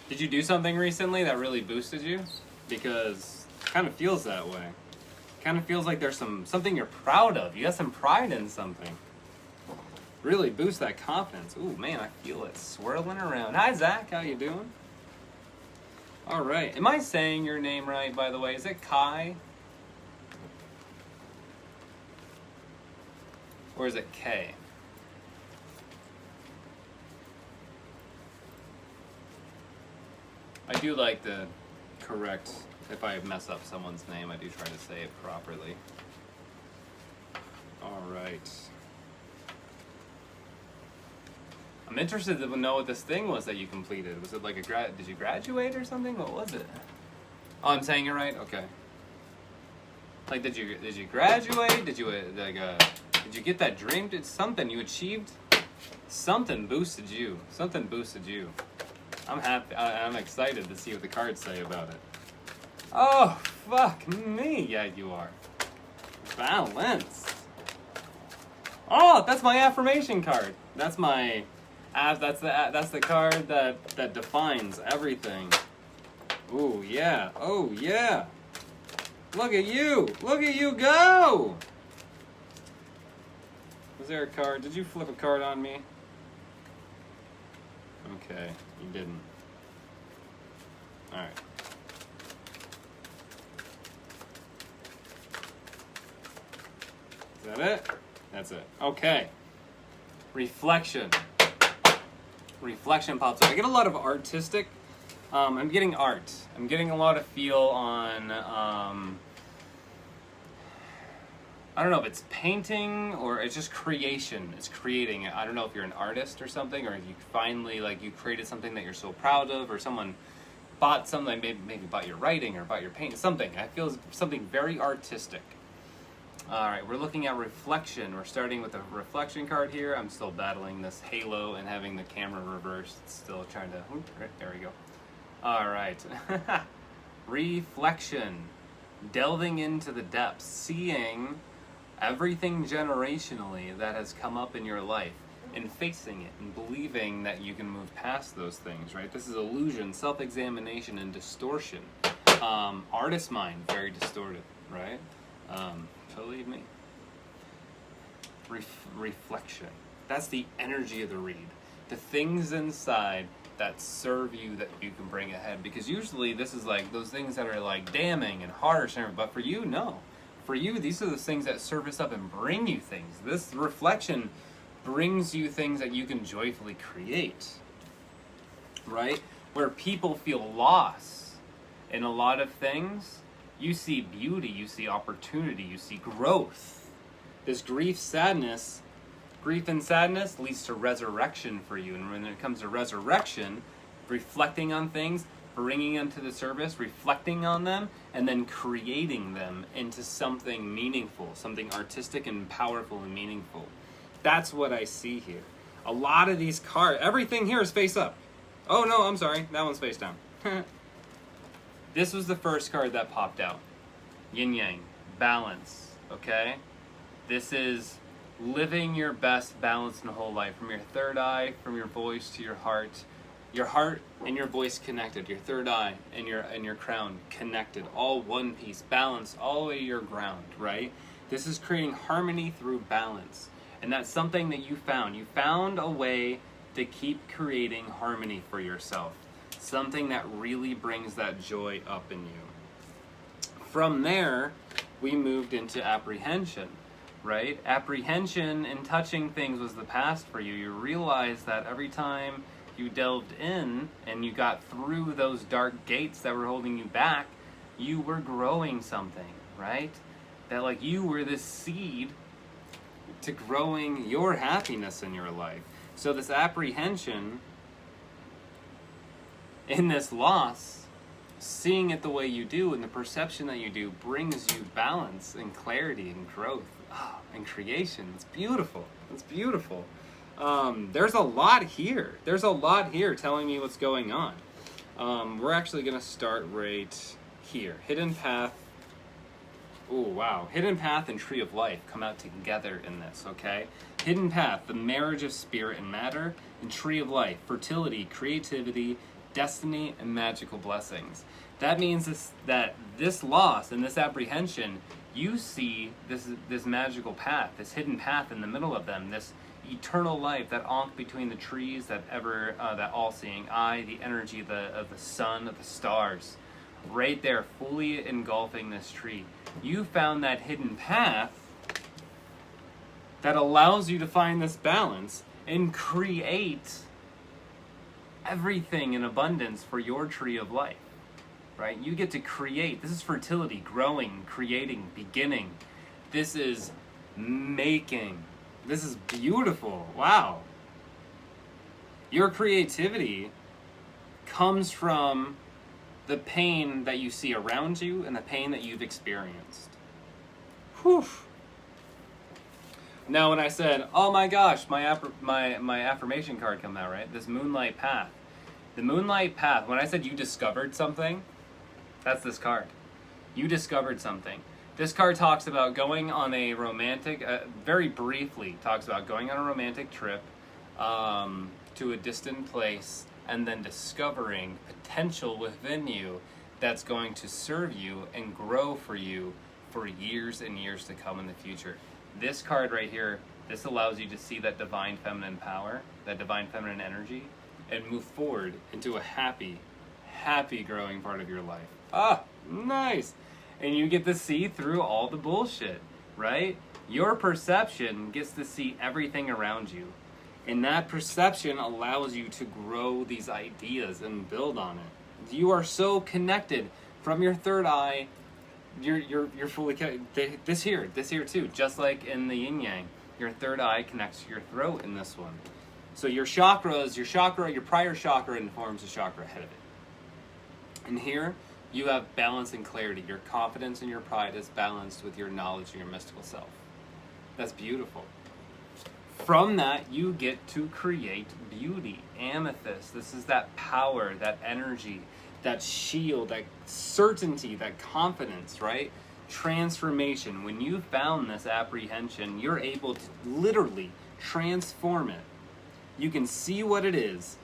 Did you do something recently that really boosted you? Because it kind of feels that way. It kind of feels like there's something you're proud of. You got some pride in something. Really boost that confidence. Ooh, man, I feel it swirling around. Hi, Zach. How you doing? All right. Am I saying your name right, by the way? Is it Kai? Or is it K? I do like to correct, if I mess up someone's name, I do try to say it properly. All right. I'm interested to know what this thing was that you completed. Was it like did you graduate or something? What was it? Oh, I'm saying it right? Okay. Like, did you graduate? Did you get that dream? Did something you achieved? Something boosted you. Something boosted you. I'm happy. I'm excited to see what the cards say about it. Oh, fuck me. Yeah, you are. Balance. Oh, that's my affirmation card. That's my... That's the card that defines everything. Ooh, yeah. Oh, yeah. Look at you. Look at you go. Was there a card? Did you flip a card on me? Okay, you didn't. Alright. Is that it? That's it. Okay. Reflection. Reflection pops up. I get a lot of artistic I'm getting art. I'm getting a lot of feel on, I don't know if it's painting or it's just creation. It's creating. I don't know if you're an artist or something, or if you finally, like, you created something that you're so proud of, or someone bought something, maybe bought your writing or bought your paint, something. I feel something very artistic. All right, we're looking at reflection. We're starting with a reflection card here. I'm still battling this halo and having the camera reversed. Still trying to, right, there we go. All right. Reflection. Delving into the depths. Seeing everything generationally that has come up in your life and facing it and believing that you can move past those things, right? This is illusion, self-examination, and distortion. Artist mind, very distorted, right? Believe me. Reflection. That's the energy of the read. The things inside that serve you, that you can bring ahead. Because usually this is like those things that are like damning and harsh, but for you, no. For you, these are the things that surface up and bring you things. This reflection brings you things that you can joyfully create, right? Where people feel lost in a lot of things, you see beauty, you see opportunity, you see growth. This grief and sadness leads to resurrection for you. And when it comes to resurrection, reflecting on things, bringing them to the surface, reflecting on them, and then creating them into something meaningful, something artistic and powerful and meaningful. That's what I see here. A lot of these cards, everything here is face up. Oh no, I'm sorry, that one's face down. This was the first card that popped out. Yin Yang, balance, okay? This is living your best balance in the whole life. From your third eye, from your voice to your heart and your voice connected, your third eye and your crown connected, all one piece, balance all the way to your ground, right? This is creating harmony through balance. And that's something that you found. You found a way to keep creating harmony for yourself. Something that really brings that joy up in you. From there, we moved into apprehension, right? Apprehension and touching things was the past for you. You realized that every time you delved in and you got through those dark gates that were holding you back, you were growing something, right? That like you were this seed to growing your happiness in your life. So this apprehension in this loss, seeing it the way you do and the perception that you do brings you balance and clarity and growth and creation. It's beautiful. It's beautiful. There's a lot here. There's a lot here telling me what's going on. We're actually going to start right here. Hidden Path. Oh, wow. Hidden Path and Tree of Life come out together in this, okay? Hidden Path, the marriage of spirit and matter, and Tree of Life, fertility, creativity, destiny, and magical blessings. That means that this loss and this apprehension, you see this magical path, this hidden path in the middle of them, this eternal life, that ankh between the trees, that all-seeing eye, the energy of the sun, of the stars, right there, fully engulfing this tree. You found that hidden path that allows you to find this balance and create everything in abundance for your tree of life, right? You get to create. This is fertility, growing, creating, beginning. This is making. This is beautiful. Wow. Your creativity comes from the pain that you see around you and the pain that you've experienced. Whew. Now, when I said, oh my gosh, my affirmation card come out, right? This Moonlight Path. The Moonlight Path, when I said you discovered something, that's this card. You discovered something. This card talks about going on a romantic, very briefly, talks about going on a romantic trip to a distant place and then discovering potential within you that's going to serve you and grow for you for years and years to come in the future. This card right here, this allows you to see that divine feminine power, that divine feminine energy, and move forward into a happy growing part of your life. Ah, nice! And you get to see through all the bullshit, right? Your perception gets to see everything around you. And that perception allows you to grow these ideas and build on it. You are so connected from your third eye. You're fully connected. This here too. Just like in the yin yang, your third eye connects to your throat in this one. So your chakras, your prior chakra informs the chakra ahead of it. And here, you have balance and clarity. Your confidence and your pride is balanced with your knowledge and your mystical self. That's beautiful. From that, you get to create beauty. Amethyst, this is that power, that energy, that shield, that certainty, that confidence, right? Transformation. When you found this apprehension, you're able to literally transform it. You can see what it is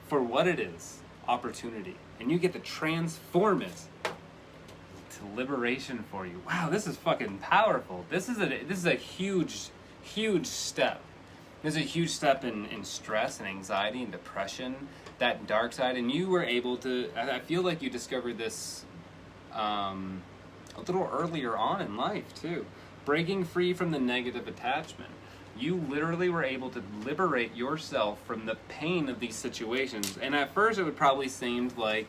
for what it is, opportunity. And you get to transform it to liberation for you. Wow, this is fucking powerful. This is a huge, huge step. This is a huge step in stress and anxiety and depression, that dark side. And you were able to, I feel like you discovered this a little earlier on in life too. Breaking free from the negative attachment. You literally were able to liberate yourself from the pain of these situations. And at first it would probably seem like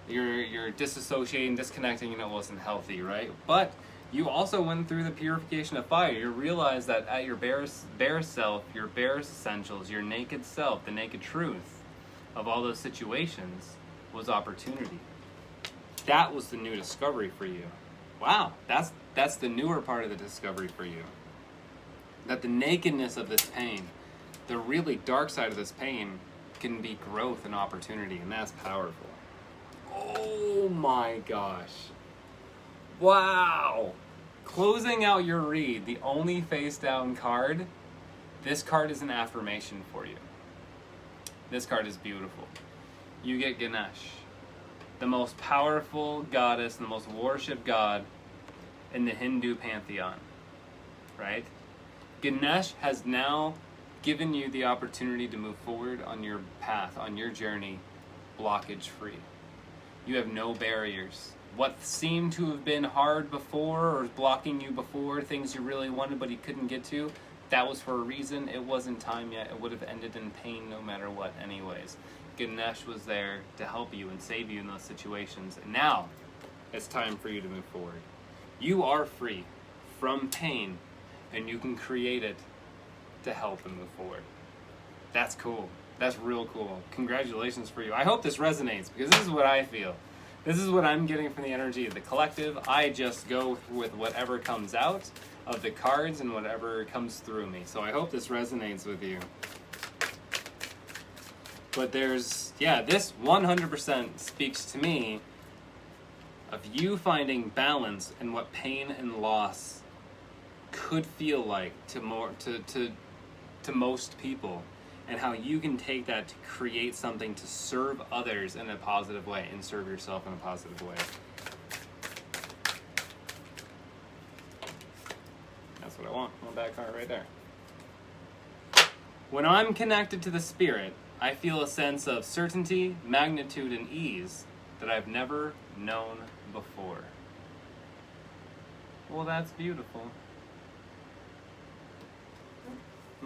you're disassociating, disconnecting, and it wasn't healthy, right? But you also went through the purification of fire. You realized that at your bare self, your bare essentials, your naked self, the naked truth of all those situations was opportunity. That was the new discovery for you. Wow, that's the newer part of the discovery for you. That the nakedness of this pain, the really dark side of this pain, can be growth and opportunity, and that's powerful. Oh my gosh. Wow. Closing out your read, the only face down card, this card is an affirmation for you. This card is beautiful. You get Ganesh, the most powerful goddess, the most worshipped god in the Hindu pantheon, right? Ganesh has now given you the opportunity to move forward on your path, on your journey, blockage free. You have no barriers. What seemed to have been hard before or blocking you before, things you really wanted but you couldn't get to, that was for a reason. It wasn't time yet. It would have ended in pain no matter what anyways. Ganesh was there to help you and save you in those situations. And now, it's time for you to move forward. You are free from pain, and you can create it to help and move forward. That's cool. That's real cool. Congratulations for you. I hope this resonates, because this is what I feel. This is what I'm getting from the energy of the collective. I just go with whatever comes out of the cards and whatever comes through me. So I hope this resonates with you. But this 100% speaks to me of you finding balance in what pain and loss could feel like to most people, and how you can take that to create something to serve others in a positive way and serve yourself in a positive way. That's what I want. My back card right there. When I'm connected to the spirit, I feel a sense of certainty, magnitude, and ease that I've never known before. Well, that's beautiful.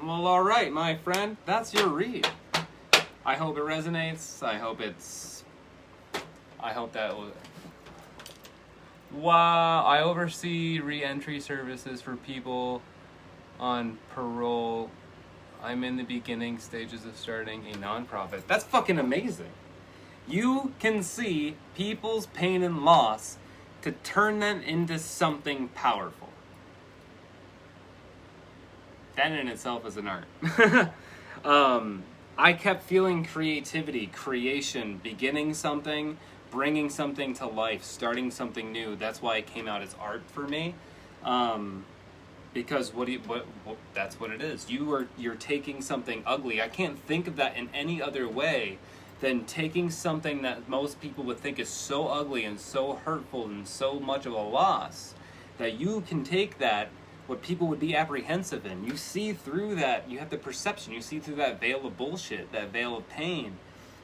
Well, all right, my friend, that's your read. I hope it resonates. I hope that will. Wow, I oversee re-entry services for people on parole. I'm in the beginning stages of starting a nonprofit. That's fucking amazing. You can see people's pain and loss to turn them into something powerful. That in itself is an art. I kept feeling creativity, creation, beginning something, bringing something to life, starting something new. That's why it came out as art for me. Because that's what it is. You're taking something ugly. I can't think of that in any other way than taking something that most people would think is so ugly and so hurtful and so much of a loss, that you can take that, what people would be apprehensive in. You see through that, you have the perception, you see through that veil of bullshit, that veil of pain.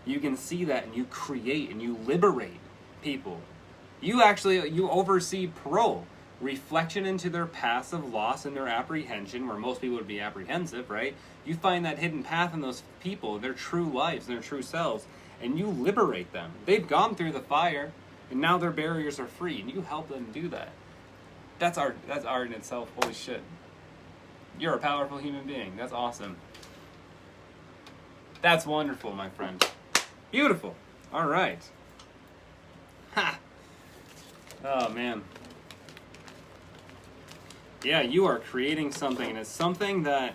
You can see that and you create and you liberate people. You oversee parole. reflection into their past of loss and their apprehension, where most people would be apprehensive, right? You find that hidden path in those people, their true lives, and their true selves, and you liberate them. They've gone through the fire, and now their barriers are free, and you help them do that. That's art in itself. Holy shit. You're a powerful human being. That's awesome. That's wonderful, my friend. Beautiful. All right. Ha! Oh, man. Yeah, you are creating something, and it's something that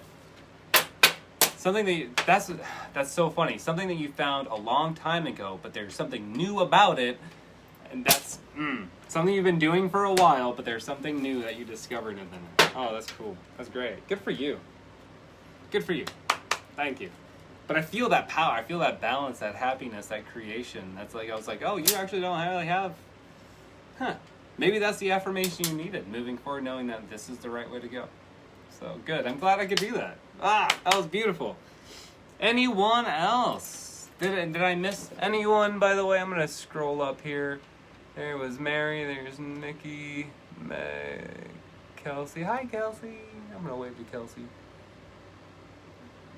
that's so funny. Something that you found a long time ago, but there's something new about it, and that's something you've been doing for a while, but there's something new that you discovered in it. Oh, that's cool. That's great. Good for you. Good for you. Thank you. But I feel that power. I feel that balance, that happiness, that creation. That's like, I was like, oh, you actually don't really have, maybe that's the affirmation you needed moving forward, knowing that this is the right way to go. So good. I'm glad I could do that. That was beautiful. Anyone else? Did I miss anyone, by the way? I'm going to scroll up here. There was Mary. There's Nikki. Kelsey. Hi, Kelsey. I'm going to wave to Kelsey.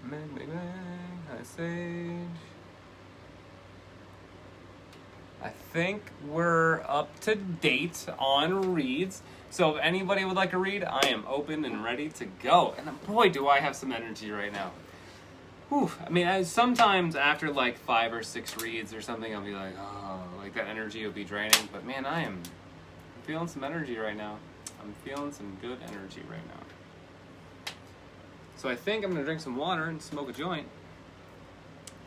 Hi, Sage. I think we're up to date on reads. So if anybody would like a read, I am open and ready to go. And boy, do I have some energy right now. Whew. I mean, sometimes after like 5 or 6 reads or something, I'll be like, oh, like that energy will be draining. But man, I'm feeling some energy right now. I'm feeling some good energy right now. So I think I'm going to drink some water and smoke a joint.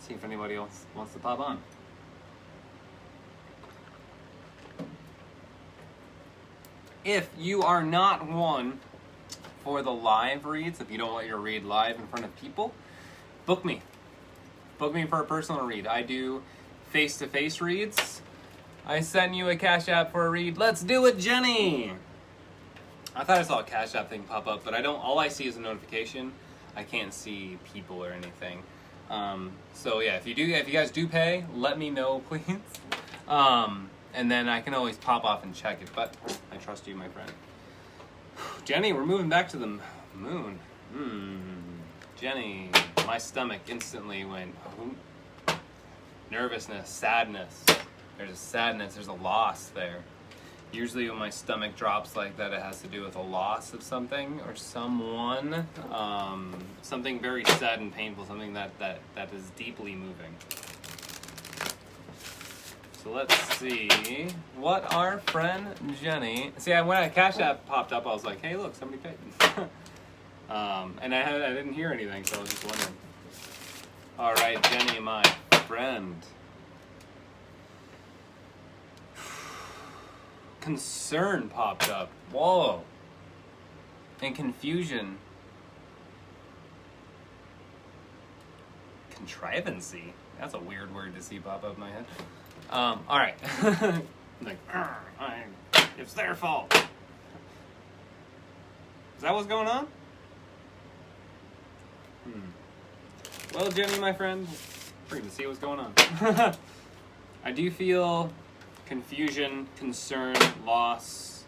See if anybody else wants to pop on. If you are not one for the live reads, if you don't want your read live in front of people, book me. Book me for a personal read. I do face-to-face reads. I send you a Cash App for a read. Let's do it, Jenny! I thought I saw a Cash App thing pop up, but I don't. All I see is a notification. I can't see people or anything. So yeah, if you guys do pay, let me know, please. And then I can always pop off and check it, but I trust you, my friend. Jenny, we're moving back to the moon. Jenny, my stomach instantly went, nervousness, sadness. There's a sadness, there's a loss there. Usually when my stomach drops like that, it has to do with a loss of something or someone. Something very sad and painful, something that is deeply moving. So let's see what our friend Jenny. See, when a Cash App popped up, I was like, "Hey, look, somebody paid." And I didn't hear anything, so I was just wondering. All right, Jenny, my friend. Concern popped up. Whoa. And confusion. Contrivancy. That's a weird word to see pop up in my head. Alright. Like, it's their fault. Is that what's going on? Well, Jenny, my friend, we're going to see what's going on. I do feel confusion, concern, loss.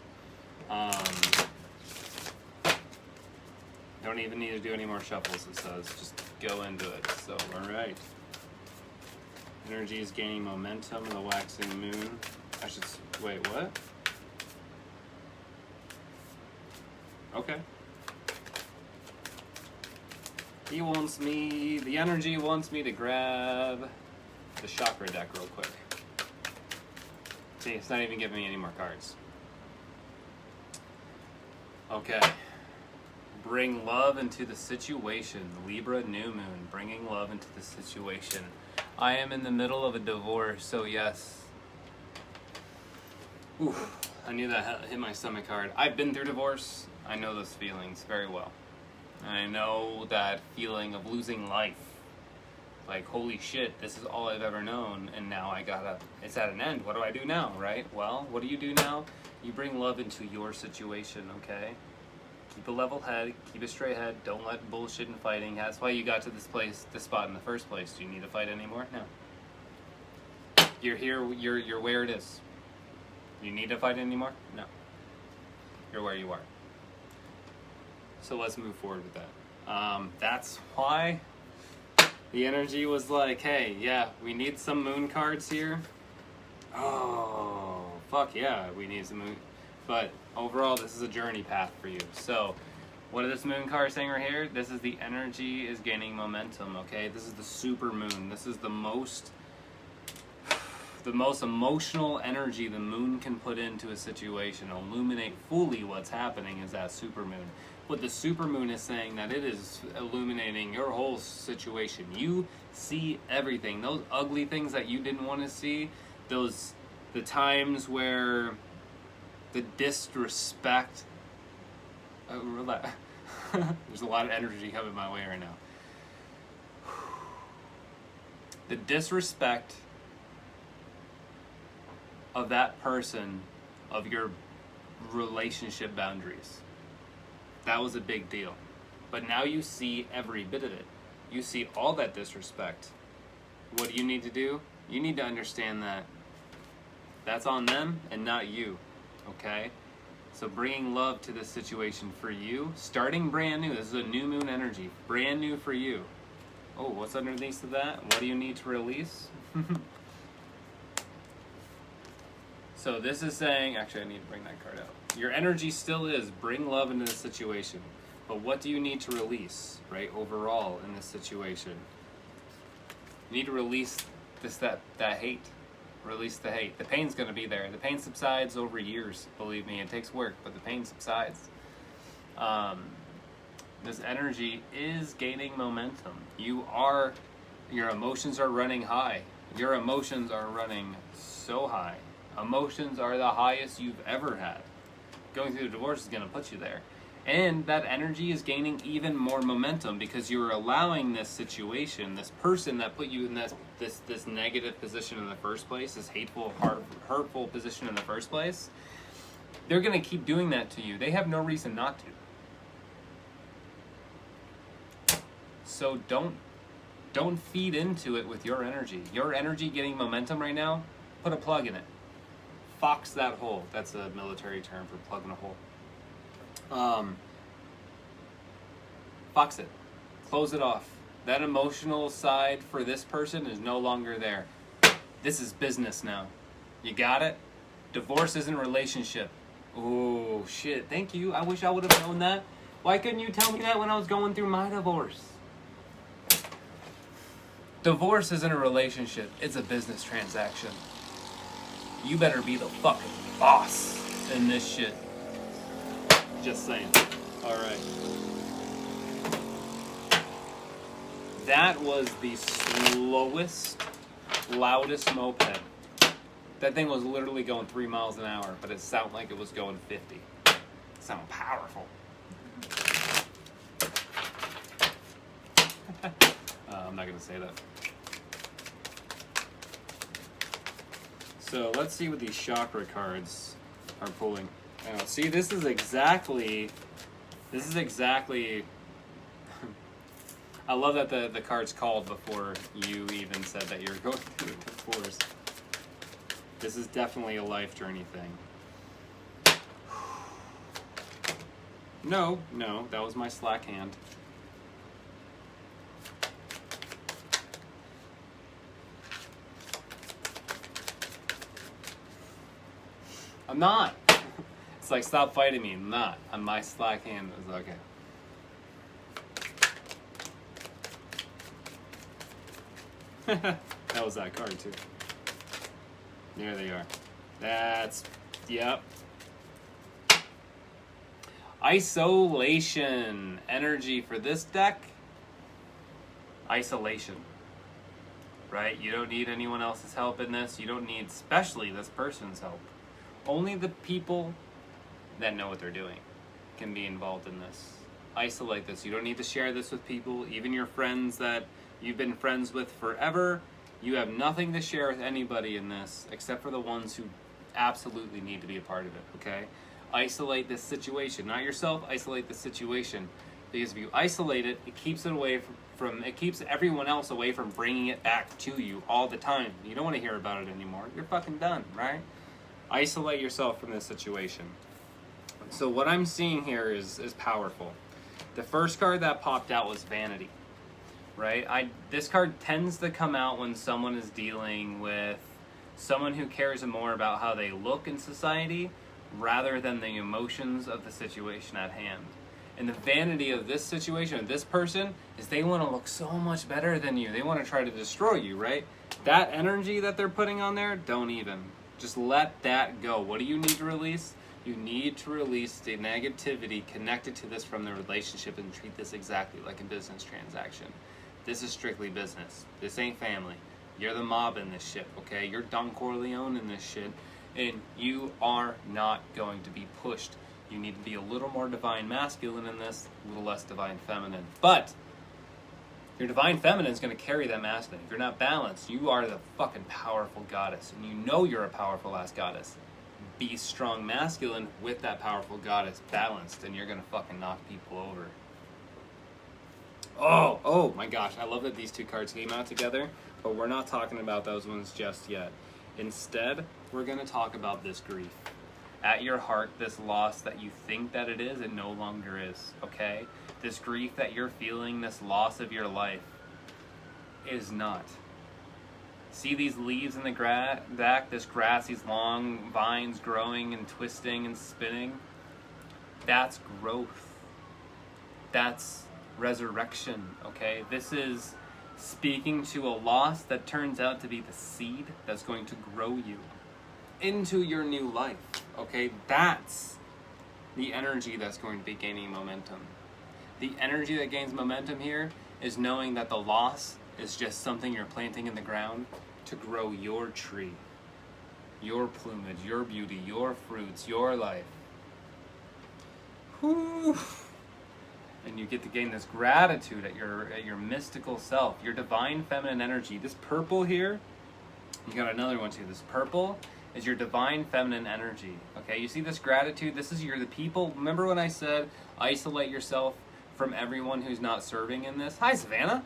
Don't even need to do any more shuffles, it says. Just go into it. So, alright. Energy is gaining momentum in the waxing moon. Wait, what? Okay. The energy wants me to grab the chakra deck real quick. See, it's not even giving me any more cards. Okay. Bring love into the situation. Libra new moon, bringing love into the situation. I am in the middle of a divorce, so yes. Oof, I knew that hit my stomach hard. I've been through divorce. I know those feelings very well. And I know that feeling of losing life. Like, holy shit, this is all I've ever known, and now it's at an end. What do I do now, right? Well, what do you do now? You bring love into your situation, okay? Keep a level head, keep a straight head, don't let bullshit and fighting. That's why you got to this spot in the first place. Do you need to fight anymore? No. You're here, you're where it is. You need to fight anymore? No. You're where you are. So let's move forward with that. That's why the energy was like, hey, yeah, we need some moon cards here. Oh, fuck yeah, we need some moon. But overall, this is a journey path for you. So what is this moon card saying right here? This is the energy is gaining momentum, okay? This is the super moon. This is the most emotional energy the moon can put into a situation. Illuminate fully what's happening is that super moon. What the super moon is saying, that it is illuminating your whole situation. You see everything. Those ugly things that you didn't want to see, the times where the disrespect, there's a lot of energy coming my way right now. The disrespect of that person, of your relationship boundaries. That was a big deal. But now you see every bit of it. You see all that disrespect. What do you need to do? You need to understand that that's on them and not you, okay? So bringing love to this situation for you, starting brand new. This is a new moon energy, brand new for you. Oh, what's underneath of that? What do you need to release? So this is saying, actually I need to bring that card out. Your energy still is bring love into the situation. But what do you need to release, right, overall in this situation? You need to release that hate. Release the hate. The pain's going to be there. The pain subsides over years, believe me. It takes work, but the pain subsides. This energy is gaining momentum. Your emotions are running high. Your emotions are running so high. Emotions are the highest you've ever had. Going through the divorce is going to put you there. And that energy is gaining even more momentum because you're allowing this situation, this person that put you in this negative position in the first place, this hateful, hurtful position in the first place, they're going to keep doing that to you. They have no reason not to. So don't feed into it with your energy. Your energy getting momentum right now, put a plug in it. Fox that hole. That's a military term for plugging a hole. Fox it. Close it off. That emotional side for this person is no longer there. This is business now. You got it? Divorce isn't a relationship. Oh, shit. Thank you. I wish I would have known that. Why couldn't you tell me that when I was going through my divorce? Divorce isn't a relationship. It's a business transaction. You better be the fucking boss in this shit. Just saying. Alright. That was the slowest, loudest moped. That thing was literally going 3 miles an hour, but it sounded like it was going 50. It sounded powerful. I'm not going to say that. So let's see what these chakra cards are pulling. See, this is exactly I love that the card's called before you even said that you're going through a divorce. This is definitely a life journey thing. No, that was my slack hand. I'm not. It's like, stop fighting me. I'm not. My slack hand is okay. That was that card too. There they are. Yep. Isolation. Energy for this deck. Isolation. Right? You don't need anyone else's help in this. You don't need, especially this person's help. Only the people that know what they're doing can be involved in this. Isolate this. You don't need to share this with people, even your friends that you've been friends with forever. You have nothing to share with anybody in this except for the ones who absolutely need to be a part of it, okay? Isolate this situation. Not yourself, isolate the situation. Because if you isolate it, it keeps it away it keeps everyone else away from bringing it back to you all the time. You don't want to hear about it anymore. You're fucking done, right? Isolate yourself from this situation. So what I'm seeing here is powerful. The first card that popped out was vanity, right? This card tends to come out when someone is dealing with someone who cares more about how they look in society rather than the emotions of the situation at hand. And the vanity of this situation, of this person, is they want to look so much better than you. They want to try to destroy you, right? That energy that they're putting on there, don't even. Just let that go. What do you need to release? You need to release the negativity connected to this from the relationship and treat this exactly like a business transaction. This is strictly business. This ain't family. You're the mob in this shit, okay? You're Don Corleone in this shit, and you are not going to be pushed. You need to be a little more divine masculine in this, a little less divine feminine. But your divine feminine is going to carry that masculine. If you're not balanced, you are the fucking powerful goddess, and you know you're a powerful ass goddess. Be strong masculine with that powerful goddess balanced, and you're going to fucking knock people over. Oh my gosh, I love that these two cards came out together, but we're not talking about those ones just yet. Instead, we're going to talk about this grief. At your heart, this loss that you think that it is, it no longer is, okay? This grief that you're feeling, this loss of your life, is not. See these leaves in the back, this grass, these long vines growing and twisting and spinning? That's growth. That's resurrection, okay? This is speaking to a loss that turns out to be the seed that's going to grow you into your new life, okay? That's the energy that's going to be gaining momentum. The energy that gains momentum here is knowing that the loss is just something you're planting in the ground to grow your tree, your plumage, your beauty, your fruits, your life. Whew. And you get to gain this gratitude at your mystical self, your divine feminine energy. This purple here, you got another one too. This purple is your divine feminine energy. Okay, you see this gratitude? This is the people. Remember when I said isolate yourself from everyone who's not serving in this? Hi, Savannah.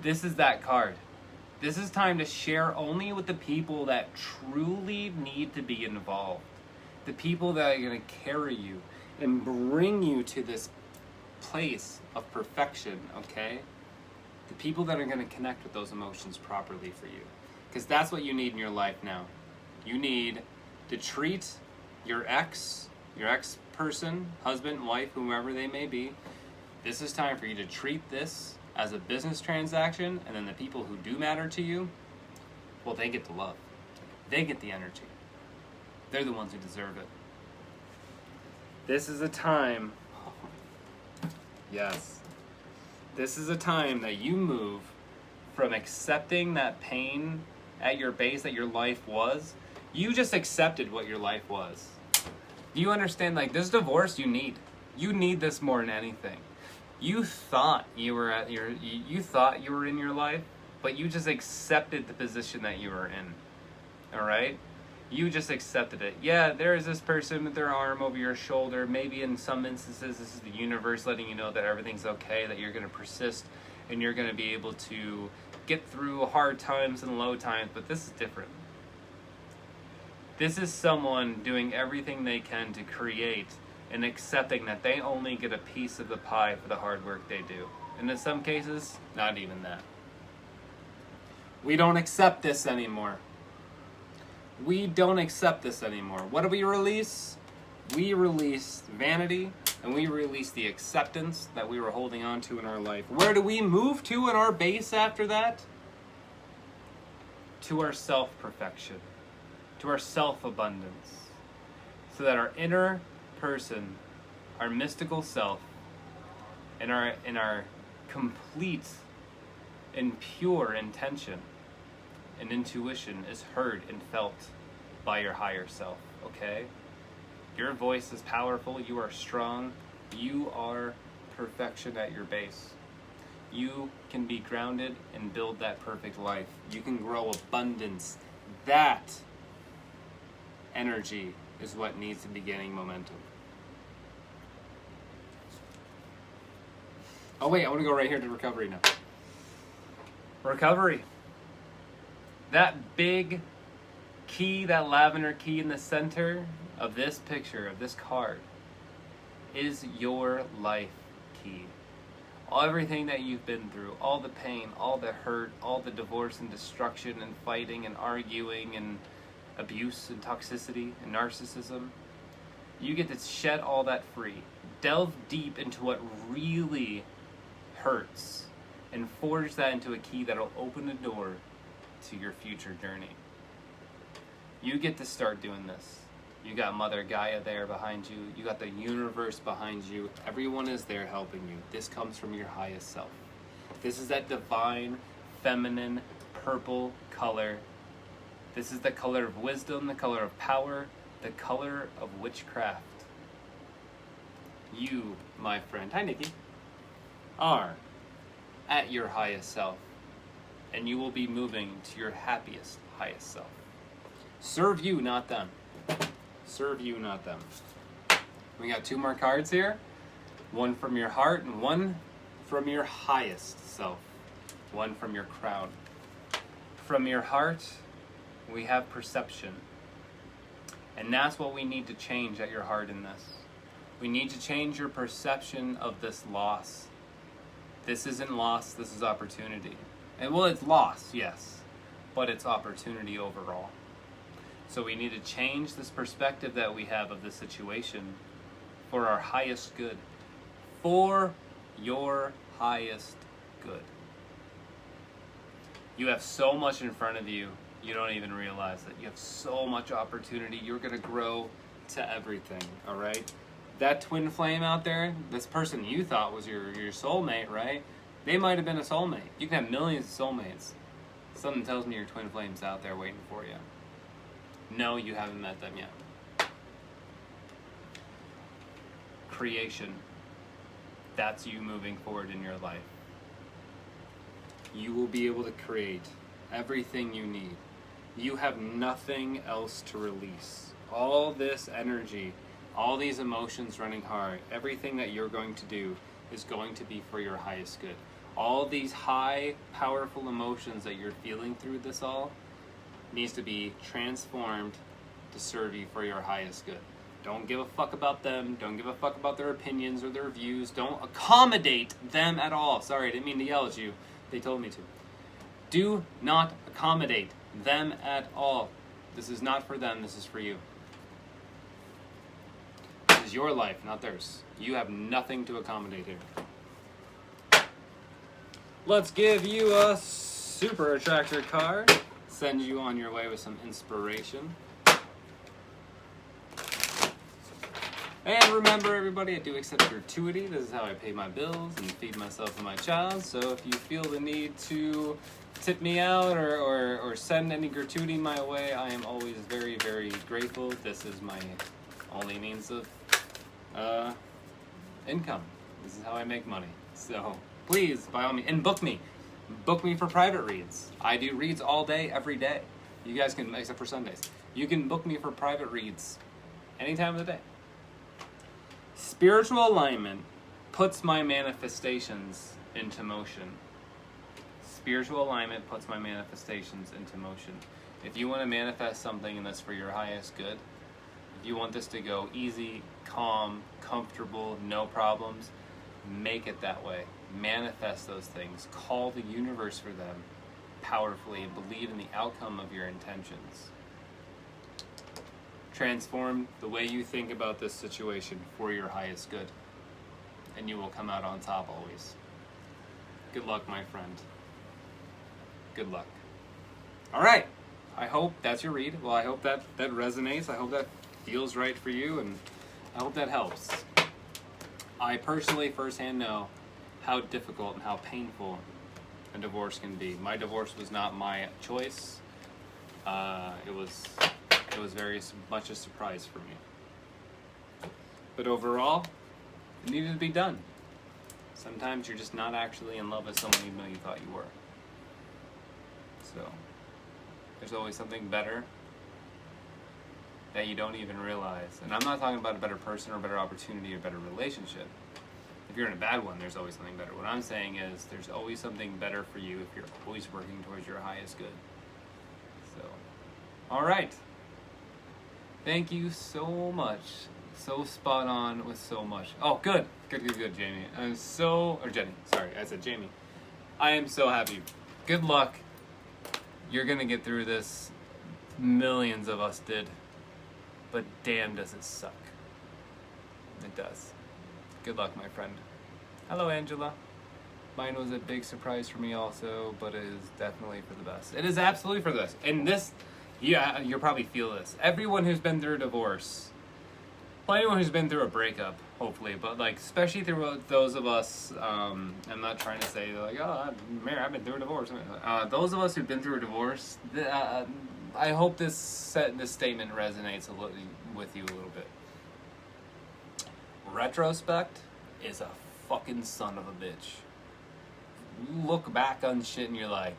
This is that card. This is time to share only with the people that truly need to be involved. The people that are going to carry you and bring you to this place of perfection, okay? The people that are going to connect with those emotions properly for you. Because that's what you need in your life now. You need to treat your ex person, husband, wife, whomever they may be. This is time for you to treat this as a business transaction, and then the people who do matter to you, well, they get the love. They get the energy. They're the ones who deserve it. This is a time, yes, this is a time that you move from accepting that pain at your base that your life was. You just accepted what your life was. Do you understand? Like, this divorce you need this more than anything. You thought you were in your life, but you just accepted the position that you were in. All right? You just accepted it. Yeah, there is this person with their arm over your shoulder. Maybe in some instances, this is the universe letting you know that everything's okay, that you're going to persist, and you're going to be able to get through hard times and low times, but this is different. This is someone doing everything they can to create and accepting that they only get a piece of the pie for the hard work they do. And in some cases, not even that. We don't accept this anymore. We don't accept this anymore. What do we release? We release vanity, and we release the acceptance that we were holding on to in our life. Where do we move to in our base after that? To our self-perfection, to our self-abundance, so that our inner person, our mystical self, and our complete and pure intention and intuition is heard and felt by your higher self, okay? Your voice is powerful, you are strong, you are perfection at your base. You can be grounded and build that perfect life. You can grow abundance. That energy is what needs to be gaining momentum. Oh wait, I want to go right here to recovery now. Recovery. That big key, that lavender key in the center of this picture, of this card, is your life key. Everything that you've been through, all the pain, all the hurt, all the divorce and destruction and fighting and arguing and abuse and toxicity and narcissism, you get to shed all that free. Delve deep into what really hurts and forge that into a key that'll open a door to your future journey. You get to start doing this. You got Mother Gaia there behind you. You got the universe behind you. Everyone is there helping you. This comes from your highest self. This is that divine, feminine, purple color. This is the color of wisdom, the color of power, the color of witchcraft. You, my friend, hi Nikki, are at your highest self. And you will be moving to your happiest, highest self. Serve you, not them. Serve you, not them. We got 2 more cards here. One from your heart and one from your highest self. One from your crown. From your heart, we have perception. And that's what we need to change at your heart in this. We need to change your perception of this loss. This isn't loss, this is opportunity. And well, it's loss, yes, but it's opportunity overall. So we need to change this perspective that we have of the situation for our highest good. For your highest good. You have so much in front of you, you don't even realize it. You have so much opportunity. You're going to grow to everything, all right? That twin flame out there, this person you thought was your soulmate, right? They might have been a soulmate. You can have millions of soulmates. Something tells me your twin flame's out there waiting for you. No, you haven't met them yet. Creation. That's you moving forward in your life. You will be able to create everything you need. You have nothing else to release. All this energy, all these emotions running hard, everything that you're going to do is going to be for your highest good. All these high, powerful emotions that you're feeling through this all needs to be transformed to serve you for your highest good. Don't give a fuck about them. Don't give a fuck about their opinions or their views. Don't accommodate them at all. Sorry, I didn't mean to yell at you. They told me to. Do not accommodate them at all. This is not for them. This is for you. This is your life, not theirs. You have nothing to accommodate here. Let's give you a super attractor card. Send you on your way with some inspiration. And remember, everybody, I do accept gratuity. This is how I pay my bills and feed myself and my child. So if you feel the need to tip me out or send any gratuity my way, I am always very, very grateful. This is my only means of income. This is how I make money. So please, by all means, and book me. Book me for private reads. I do reads all day, every day. You guys can, except for Sundays. You can book me for private reads any time of the day. Spiritual alignment puts my manifestations into motion. Spiritual alignment puts my manifestations into motion. If you want to manifest something and that's for your highest good, if you want this to go easy, calm, comfortable, no problems, make it that way. Manifest those things. Call the universe for them powerfully and believe in the outcome of your intentions. Transform the way you think about this situation for your highest good, and you will come out on top always. Good luck, my friend. Good luck. All right. I hope that's your read. Well, I hope that resonates. I hope that feels right for you, and I hope that helps. I personally firsthand know how difficult and how painful a divorce can be. My divorce was not my choice. It was very much a surprise for me. But overall, it needed to be done. Sometimes you're just not actually in love with someone even though you thought you were. So, there's always something better that you don't even realize. And I'm not talking about a better person or a better opportunity or a better relationship. If you're in a bad one, there's always something better. What I'm saying is there's always something better for you if you're always working towards your highest good. So, All right. Thank you so much. So spot on with so much. Oh, good. Good, Jamie. Or Jenny. Sorry, I said Jamie. I am so happy. Good luck. You're going to get through this. Millions of us did. But damn, does it suck. It does. Good luck, my friend. Hello, Angela. Mine was a big surprise for me also, but it is definitely for the best. It is absolutely for the best. And this, yeah, you'll probably feel this. Everyone who's been through a divorce, well, anyone who's been through a breakup, hopefully, but like, especially through those of us, I'm not trying to say like, oh, I've been through a divorce. Those of us who've been through a divorce, I hope this statement resonates with you a little bit. Retrospect is a fucking son of a bitch. You look back on shit and you're like,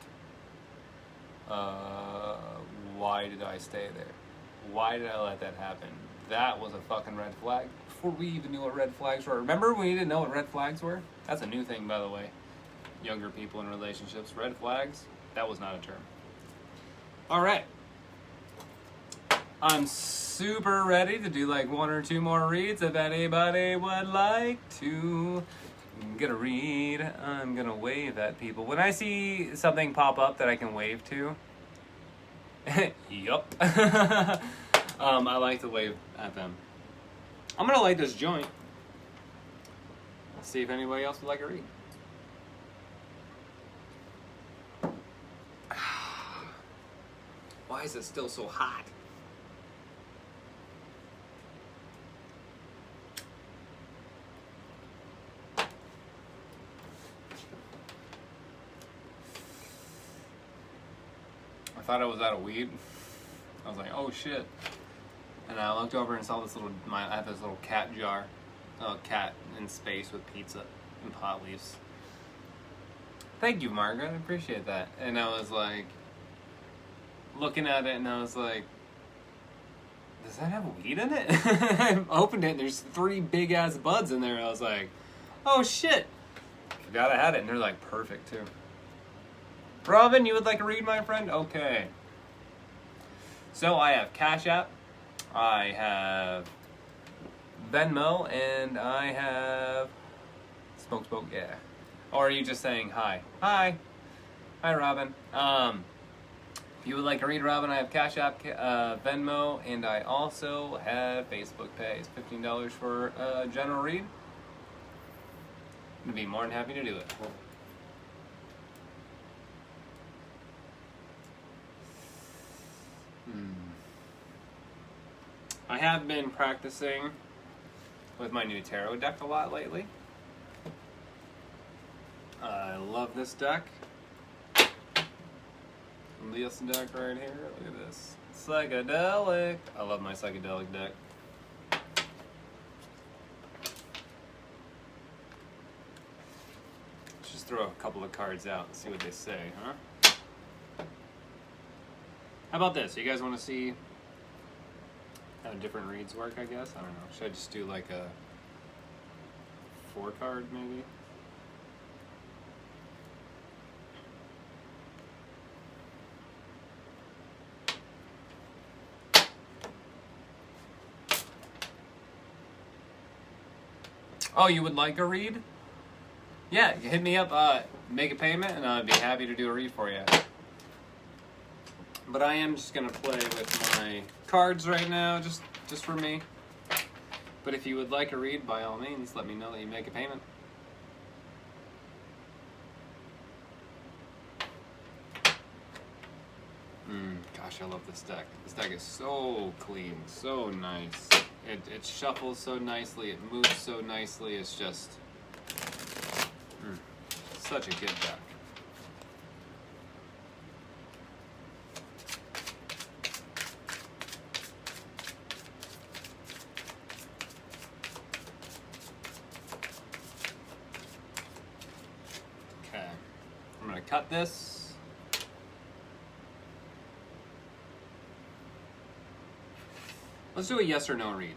why did I stay there? Why did I let that happen? That was a fucking red flag. Before we even knew what red flags were. Remember when we didn't know what red flags were? That's a new thing, by the way. Younger people in relationships. Red flags, that was not a term. All right. I'm super ready to do like 1 or 2 more reads. If anybody would like to get a read, I'm gonna wave at people. When I see something pop up that I can wave to, yup. I like to wave at them. I'm gonna light this joint. Let's see if anybody else would like a read. Why is it still so hot? I thought I was out of weed. I was like, oh shit. And I looked over and saw this I have this little cat jar. A cat in space with pizza and pot leaves. Thank you, Margaret. I appreciate that. And I was like, looking at it and I was like, does that have weed in it? I opened it and there's 3 big ass buds in there. I was like, oh shit. Forgot I had it and they're like perfect too. Robin, you would like to read, my friend? Okay. So I have Cash App, I have Venmo, and I have Spoke, yeah. Or are you just saying hi? Hi. Hi, Robin. If you would like to read, Robin, I have Cash App, Venmo, and I also have Facebook Pay. It's $15 for a general read. I'd be more than happy to do it. I have been practicing with my new tarot deck a lot lately. I love this deck. This deck right here, look at this. Psychedelic. I love my psychedelic deck. Let's just throw a couple of cards out and see what they say, huh? How about this? You guys want to see how different reads work, I guess? I don't know. Should I just do like a 4 card maybe? Oh, you would like a read? Yeah, hit me up, make a payment, and I'd be happy to do a read for you. But I am just gonna play with my cards right now, just for me. But if you would like a read, by all means, let me know that you make a payment. Gosh, I love this deck. This deck is so clean, so nice. It shuffles so nicely, it moves so nicely, it's just such a good deck. Okay, I'm gonna cut this. Let's do a yes or no read.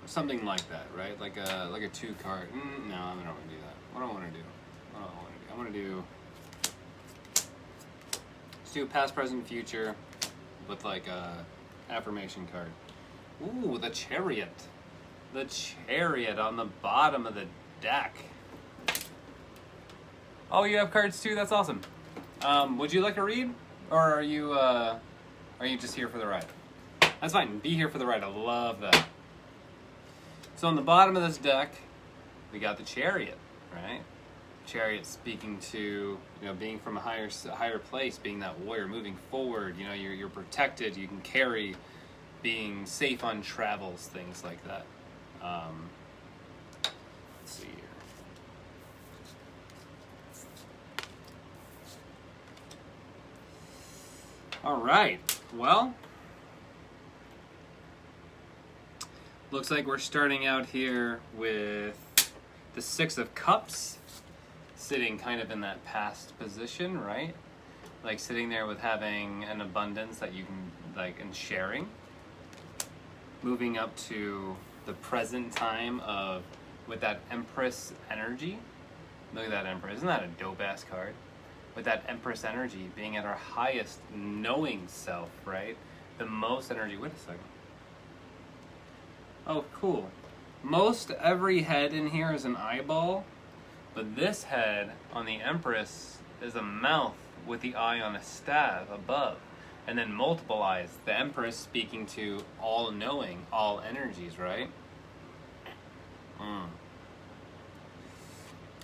Something like that, right? Like a 2 card. No, I don't want to do that. What do I want to do? I want to do do past, present, future with like a affirmation card. Ooh, the Chariot. The Chariot on the bottom of the deck. Oh, you have cards too? That's awesome. Would you like a read? Or are you just here for the ride? That's fine. Be here for the ride. I love that. So on the bottom of this deck, we got the Chariot, right? Chariot speaking to, being from a higher place, being that warrior, moving forward. You're protected. You can carry, being safe on travels, things like that. Let's see here. All right. Well, looks like we're starting out here with the Six of Cups, sitting kind of in that past position, right? Like sitting there with having an abundance that you can, like, and sharing. Moving up to the present time with that Empress energy. Look at that Empress. Isn't that a dope-ass card? With that Empress energy being at our highest knowing self, right? The most energy. Wait a second. Oh, cool. Most every head in here is an eyeball, but this head on the Empress is a mouth with the eye on a staff above, and then multiple eyes. The Empress speaking to all knowing, all energies, right?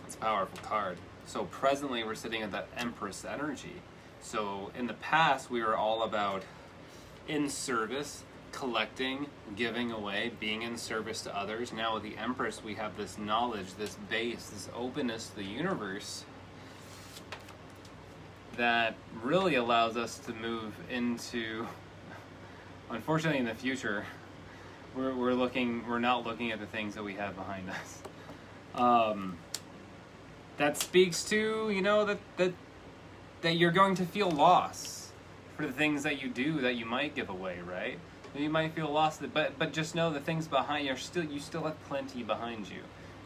It's a powerful card. So presently we're sitting at that Empress energy. So in the past we were all about in service, collecting, giving away, being in service to others. Now with the Empress we have this knowledge, this base, this openness to the universe that really allows us to move into, unfortunately in the future, we're not looking at the things that we have behind us. That speaks to, that you're going to feel loss for the things that you do that you might give away, right? You might feel lost, but just know the things behind you you still have plenty behind you.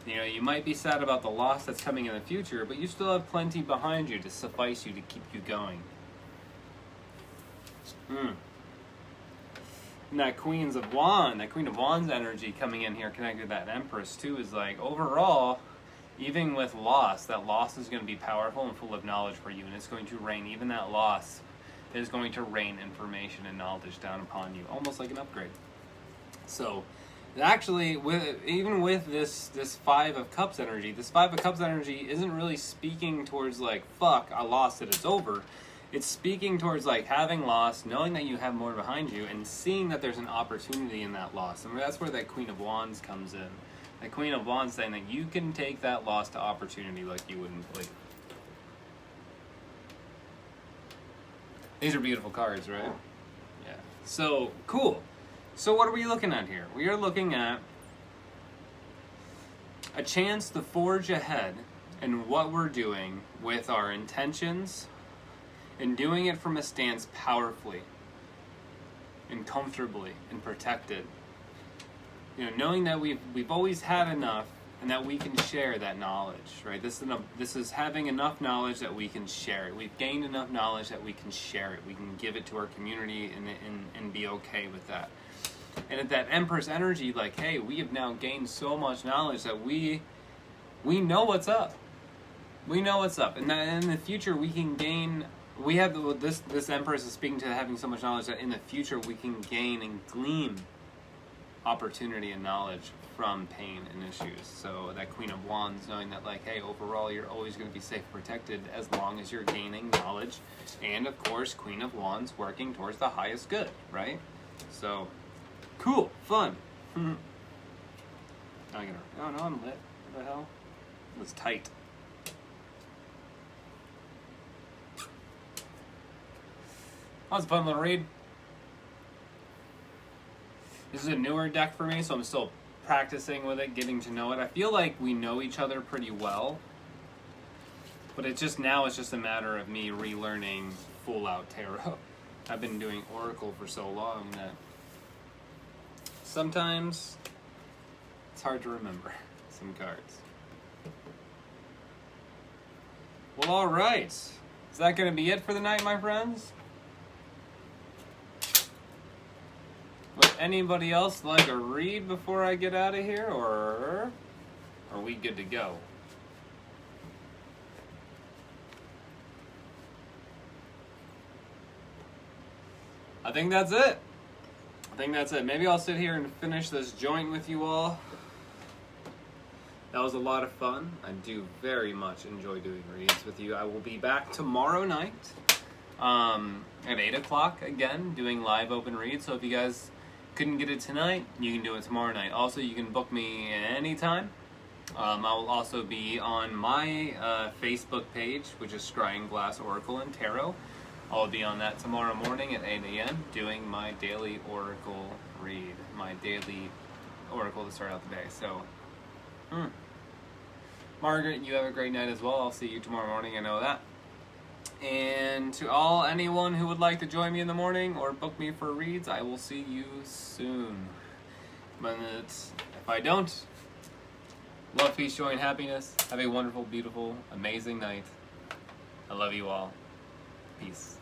You might be sad about the loss that's coming in the future, but you still have plenty behind you to suffice you to keep you going. And that Queen of Wands energy coming in here, connected to that Empress too, is like, overall, even with loss, that loss is going to be powerful and full of knowledge for you, and it's going to rain. Even that loss is going to rain information and knowledge down upon you, almost like an upgrade. So, actually, even with this Five of Cups energy, this Five of Cups energy isn't really speaking towards like, fuck, I lost it, it's over. It's speaking towards like having lost, knowing that you have more behind you, and seeing that there's an opportunity in that loss. And that's where that Queen of Wands comes in. The Queen of Wands saying that you can take that loss to opportunity like you wouldn't believe. These are beautiful cards, right? Yeah. So, cool. So what are we looking at here? We are looking at a chance to forge ahead in what we're doing with our intentions, and doing it from a stance powerfully and comfortably and protected. Knowing that we've always had enough and that we can share that knowledge, right? This is having enough knowledge that we can share it. We've gained enough knowledge that we can share it. We can give it to our community and be okay with that. And at that Empress energy, like, hey, we have now gained so much knowledge that we know what's up. We know what's up. And that in the future we can gain, we have this Empress is speaking to having so much knowledge that in the future we can gain and glean opportunity and knowledge from pain and issues. So that Queen of Wands, knowing that like, hey, overall you're always going to be safe and protected as long as you're gaining knowledge, and of course Queen of Wands working towards the highest good, right? So cool, fun. Oh no, I'm lit. What the hell? It was tight. That was a fun little read. This is a newer deck for me, so I'm still practicing with it, getting to know it. I feel like we know each other pretty well, but it's just a matter of me relearning full out tarot. I've been doing Oracle for so long that sometimes it's hard to remember some cards. Well, all right. Is that going to be it for the night, my friends? Would anybody else like a read before I get out of here, or are we good to go? I think that's it. Maybe I'll sit here and finish this joint with you all. That was a lot of fun. I do very much enjoy doing reads with you. I will be back tomorrow night at 8 o'clock again, doing live open reads. So if you guys couldn't get it tonight, you can do it tomorrow night. Also, you can book me anytime. I will also be on my Facebook page, which is Scrying, Glass, Oracle, and Tarot. I'll be on that tomorrow morning at 8 a.m. doing my daily Oracle read, my daily Oracle to start out the day. So, Margaret, you have a great night as well. I'll see you tomorrow morning, I know that. And to anyone who would like to join me in the morning or book me for reads, I will see you soon. But if I don't, love, peace, joy, and happiness. Have a wonderful, beautiful, amazing night. I love you all. Peace.